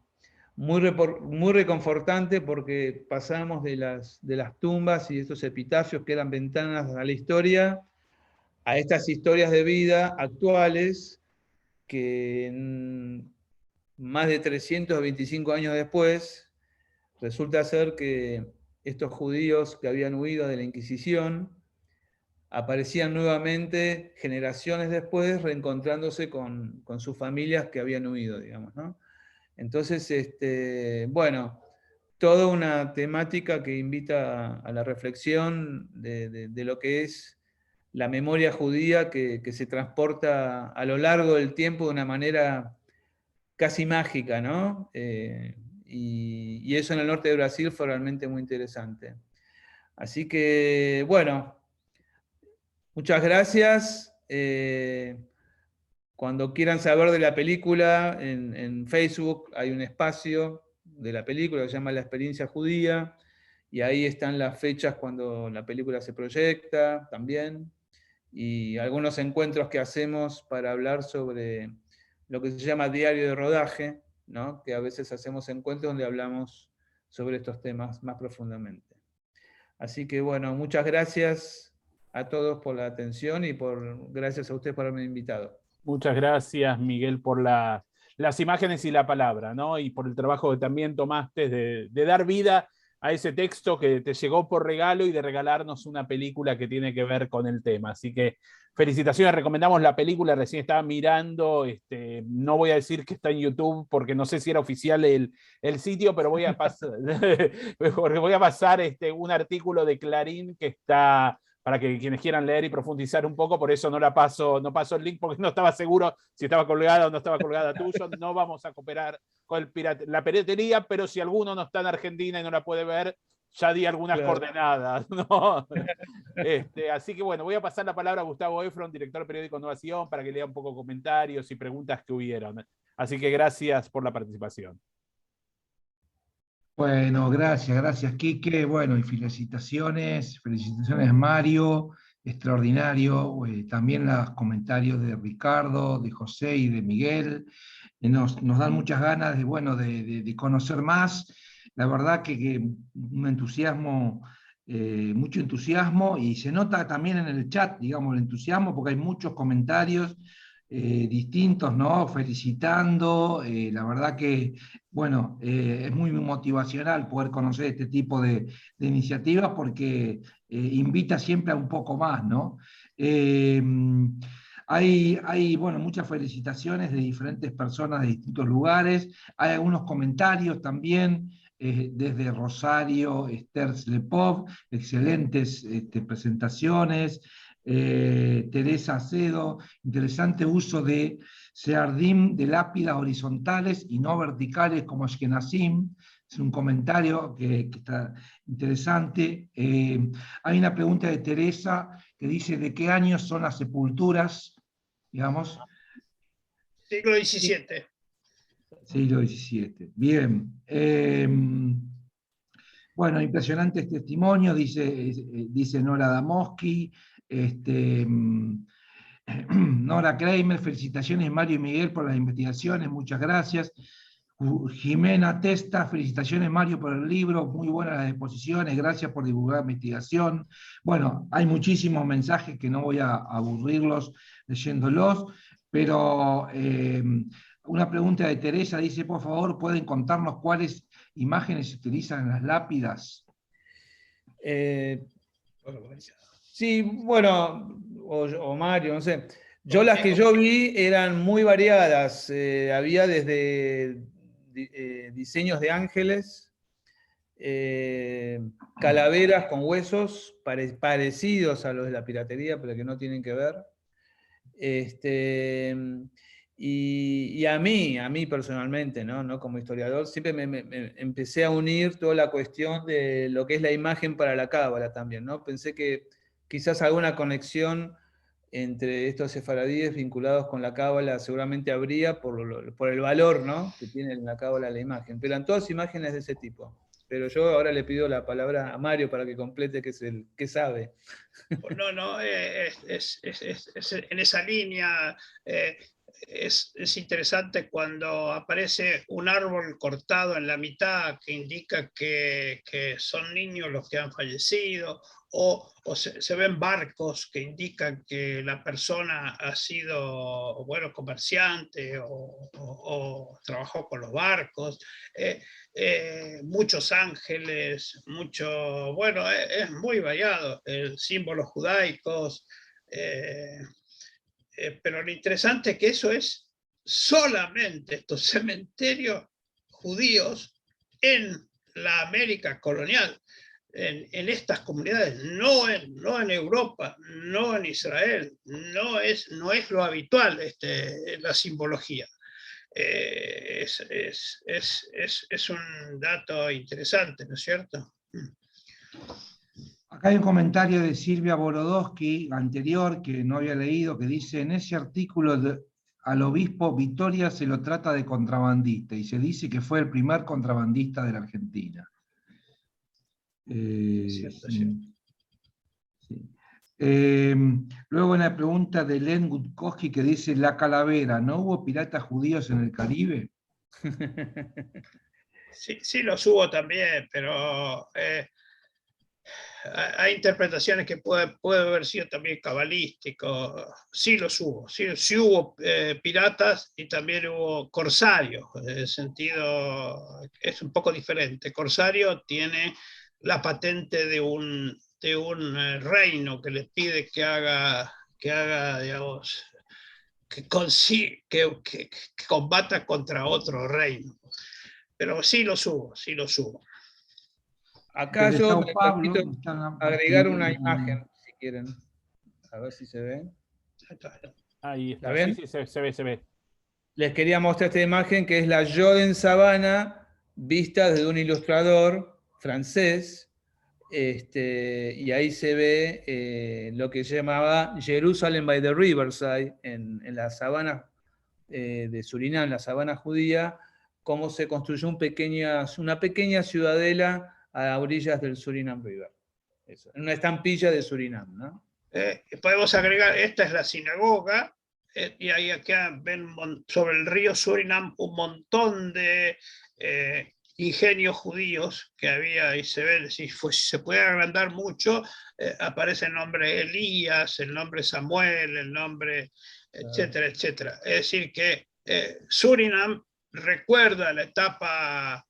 muy reconfortante, porque pasamos de las tumbas y estos epitafios que eran ventanas a la historia, a estas historias de vida actuales que más de 325 años después resulta ser que estos judíos que habían huido de la Inquisición aparecían nuevamente generaciones después, reencontrándose con sus familias que habían huido, digamos, ¿no? Entonces, bueno, toda una temática que invita a la reflexión de lo que es la memoria judía que se transporta a lo largo del tiempo de una manera casi mágica, ¿no? Y eso en el norte de Brasil fue realmente muy interesante. Así que, bueno, muchas gracias. Cuando quieran saber de la película, en Facebook hay un espacio de la película que se llama La Experiencia Judía, y ahí están las fechas cuando la película se proyecta también, y algunos encuentros que hacemos para hablar sobre lo que se llama diario de rodaje, ¿no? Que a veces hacemos encuentros donde hablamos sobre estos temas más profundamente. Así que bueno, muchas gracias a todos por la atención y gracias a ustedes por haberme invitado. Muchas gracias, Miguel, por las imágenes y la palabra, ¿no? Y por el trabajo que también tomaste de dar vida a ese texto que te llegó por regalo y de regalarnos una película que tiene que ver con el tema. Así que felicitaciones, recomendamos la película, recién estaba mirando, no voy a decir que está en YouTube porque no sé si era oficial el sitio, pero voy a pasar, porque voy a pasar un artículo de Clarín que está para que quienes quieran leer y profundizar un poco, por eso no paso el link porque no estaba seguro si estaba colgada o no estaba colgada tuyo. No vamos a cooperar con la piratería, pero si alguno no está en Argentina y no la puede ver, ya di algunas coordenadas, ¿no? Así que bueno, voy a pasar la palabra a Gustavo Efron, director del periódico Innovación, para que lea un poco comentarios y preguntas que hubieron. Así que gracias por la participación. Bueno, gracias Quique. Bueno, y felicitaciones Mario, extraordinario. También los comentarios de Ricardo, de José y de Miguel. Nos dan muchas ganas de, bueno, de conocer más. La verdad que un entusiasmo, mucho entusiasmo, y se nota también en el chat, digamos, el entusiasmo, porque hay muchos comentarios distintos, ¿no? Felicitando. La verdad que, bueno, es muy motivacional poder conocer este tipo de iniciativas, porque invita siempre a un poco más, ¿no? Hay, bueno, muchas felicitaciones de diferentes personas de distintos lugares. Hay algunos comentarios también desde Rosario, Esther Slepov, excelentes presentaciones. Teresa Acedo, interesante uso de Seardim de lápidas horizontales y no verticales como Ashkenazim. Es un comentario que está interesante. Hay una pregunta de Teresa que dice: ¿de qué años son las sepulturas? Digamos. Siglo XVII. Siglo XVII. Bien. Bueno, impresionante testimonio, dice Nora Damoski. Nora Kramer, felicitaciones Mario y Miguel por las investigaciones, muchas gracias. Jimena Testa, felicitaciones Mario por el libro, muy buenas las exposiciones, gracias por divulgar la investigación. Bueno, hay muchísimos mensajes que no voy a aburrirlos leyéndolos, pero una pregunta de Teresa dice: por favor, ¿pueden contarnos cuáles imágenes se utilizan en las lápidas? Sí, bueno, o Mario, no sé. Yo las que yo vi eran muy variadas. Había desde diseños de ángeles, calaveras con huesos parecidos a los de la piratería, pero que no tienen que ver. Y a mí personalmente, ¿no? Como historiador, siempre me empecé a unir toda la cuestión de lo que es la imagen para la cábala también, ¿no? Pensé que quizás alguna conexión entre estos sefaradíes vinculados con la cábala seguramente habría por el valor, ¿no? Que tiene en la cábala la imagen. Pero eran todas imágenes de ese tipo. Pero yo ahora le pido la palabra a Mario para que complete, que es el que sabe. No, es en esa línea. es interesante cuando aparece un árbol cortado en la mitad que indica que son niños los que han fallecido, o se ven barcos que indican que la persona ha sido, bueno, comerciante o trabajó con los barcos. Muchos ángeles, bueno, es muy variado, símbolos judaicos. Pero lo interesante es que eso es solamente estos cementerios judíos en la América colonial, en estas comunidades, no en Europa, no en Israel, no es lo habitual la simbología. Es un dato interesante, ¿no es cierto? Acá hay un comentario de Silvia Borodowski, anterior, que no había leído, que dice, en ese artículo al obispo Vitoria se lo trata de contrabandista, y se dice que fue el primer contrabandista de la Argentina. Cierto. Sí. Luego una pregunta de Len Gutkowski que dice, La Calavera, ¿no hubo piratas judíos en el Caribe? Sí, los hubo también, pero hay interpretaciones que puede haber sido también cabalístico. Sí los hubo, sí hubo piratas y también hubo corsarios. En el sentido, es un poco diferente. Corsario tiene la patente de un reino que les pide que haga digamos, que combata contra otro reino. Pero sí los hubo. Acá Desde yo Sao me Paulo, permito agregar una imagen, si quieren. A ver si se ve. Ahí está. ¿La ven? Sí, se ve. Les quería mostrar esta imagen que es la Joden Sabana vista desde un ilustrador francés. Y ahí se ve lo que llamaba Jerusalem by the Riverside en la sabana de Surinam, la sabana judía, cómo se construyó una pequeña ciudadela a orillas del Surinam River. Eso, en una estampilla de Surinam, ¿no? Podemos agregar, esta es la sinagoga, y ahí acá ven sobre el río Surinam un montón de ingenios judíos que había, y se ve, si se puede agrandar mucho, aparece el nombre Elías, el nombre Samuel, el nombre, etcétera, etcétera. Es decir, que Surinam recuerda la etapa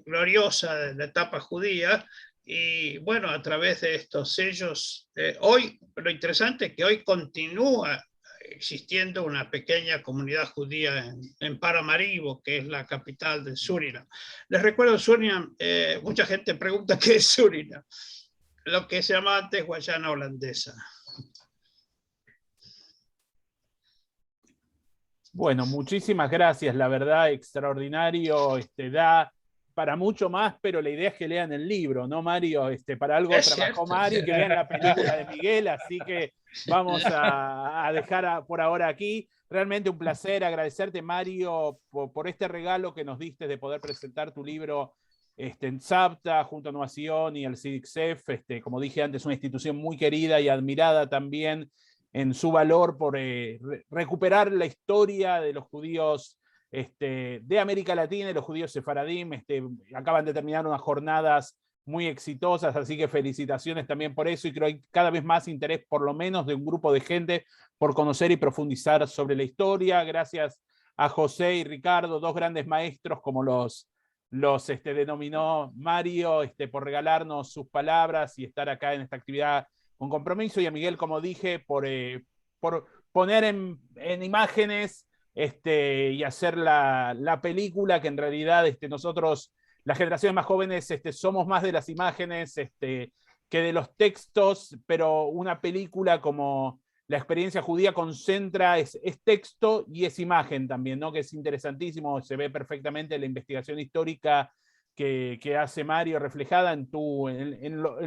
gloriosa de la etapa judía, y bueno, a través de estos sellos, hoy, lo interesante es que hoy continúa existiendo una pequeña comunidad judía en Paramaribo, que es la capital de Surinam. Les recuerdo, Surinam, mucha gente pregunta qué es Surinam, lo que se llamaba antes Guayana Holandesa. Bueno, muchísimas gracias, la verdad, extraordinario, da para mucho más, pero la idea es que lean el libro, ¿no, Mario? Para algo Es trabajó cierto. Mario, y que vean la película de Miguel, así que vamos a dejar por ahora aquí. Realmente un placer, agradecerte, Mario, por este regalo que nos diste de poder presentar tu libro en SAPTA, junto a Novación y al CIDICSEF, como dije antes, una institución muy querida y admirada también en su valor por recuperar la historia de los judíos de América Latina y los judíos sefaradim. Acaban de terminar unas jornadas muy exitosas, así que felicitaciones también por eso, y creo que hay cada vez más interés, por lo menos de un grupo de gente, por conocer y profundizar sobre la historia. Gracias a José y Ricardo, dos grandes maestros, como los denominó Mario, por regalarnos sus palabras y estar acá en esta actividad con compromiso, y a Miguel, como dije, por poner en imágenes y hacer la película, que en realidad nosotros, las generaciones más jóvenes, somos más de las imágenes que de los textos, pero una película como La experiencia judía concentra, es texto y es imagen también, ¿no? Que es interesantísimo, se ve perfectamente la investigación histórica que hace Mario reflejada en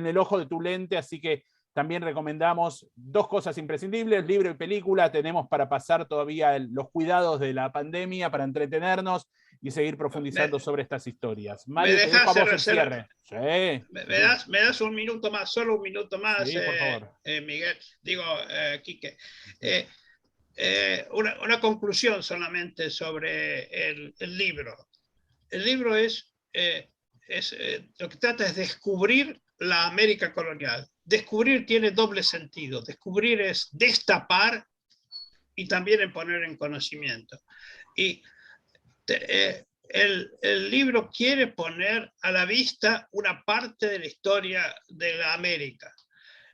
el ojo de tu lente, así que también recomendamos dos cosas imprescindibles, libro y película. Tenemos para pasar todavía los cuidados de la pandemia, para entretenernos y seguir profundizando sobre estas historias. Mario, te dejo a vos el cierre. Sí. ¿Me das un minuto más, solo un minuto más, sí, por favor. Miguel? Digo, Quique. Una conclusión solamente sobre el libro. El libro lo que trata es descubrir la América colonial. Descubrir tiene doble sentido. Descubrir es destapar y también en poner en conocimiento. Y el libro quiere poner a la vista una parte de la historia de la América.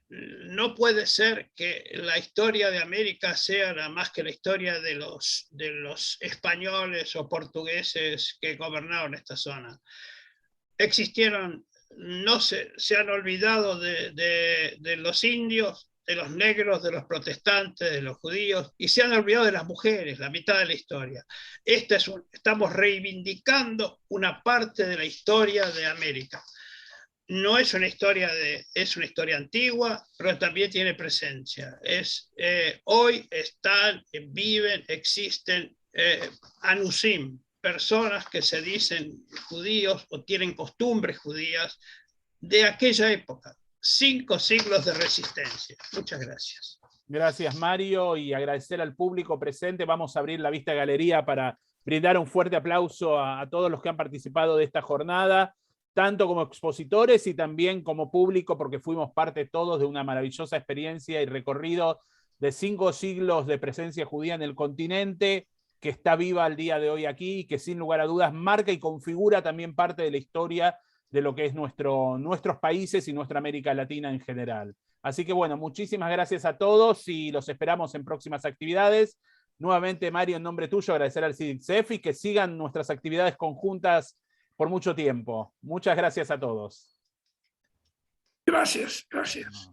No puede ser que la historia de América sea nada más que la historia de los españoles o portugueses que gobernaron esta zona. Existieron, se han olvidado de los indios, de los negros, de los protestantes, de los judíos, y se han olvidado de las mujeres, la mitad de la historia. Estamos reivindicando una parte de la historia de América. No es una historia es una historia antigua, pero también tiene presencia. Hoy están, viven, existen anusim, personas que se dicen judíos o tienen costumbres judías de aquella época. 5 siglos de resistencia. Muchas gracias. Gracias, Mario, y agradecer al público presente. Vamos a abrir la vista galería para brindar un fuerte aplauso a todos los que han participado de esta jornada, tanto como expositores y también como público, porque fuimos parte todos de una maravillosa experiencia y recorrido de 5 siglos de presencia judía en el continente, que está viva al día de hoy aquí y que sin lugar a dudas marca y configura también parte de la historia de lo que es nuestros países y nuestra América Latina en general. Así que bueno, muchísimas gracias a todos y los esperamos en próximas actividades. Nuevamente, Mario, en nombre tuyo, agradecer al CIDICSEF y que sigan nuestras actividades conjuntas por mucho tiempo. Muchas gracias a todos. Gracias, gracias.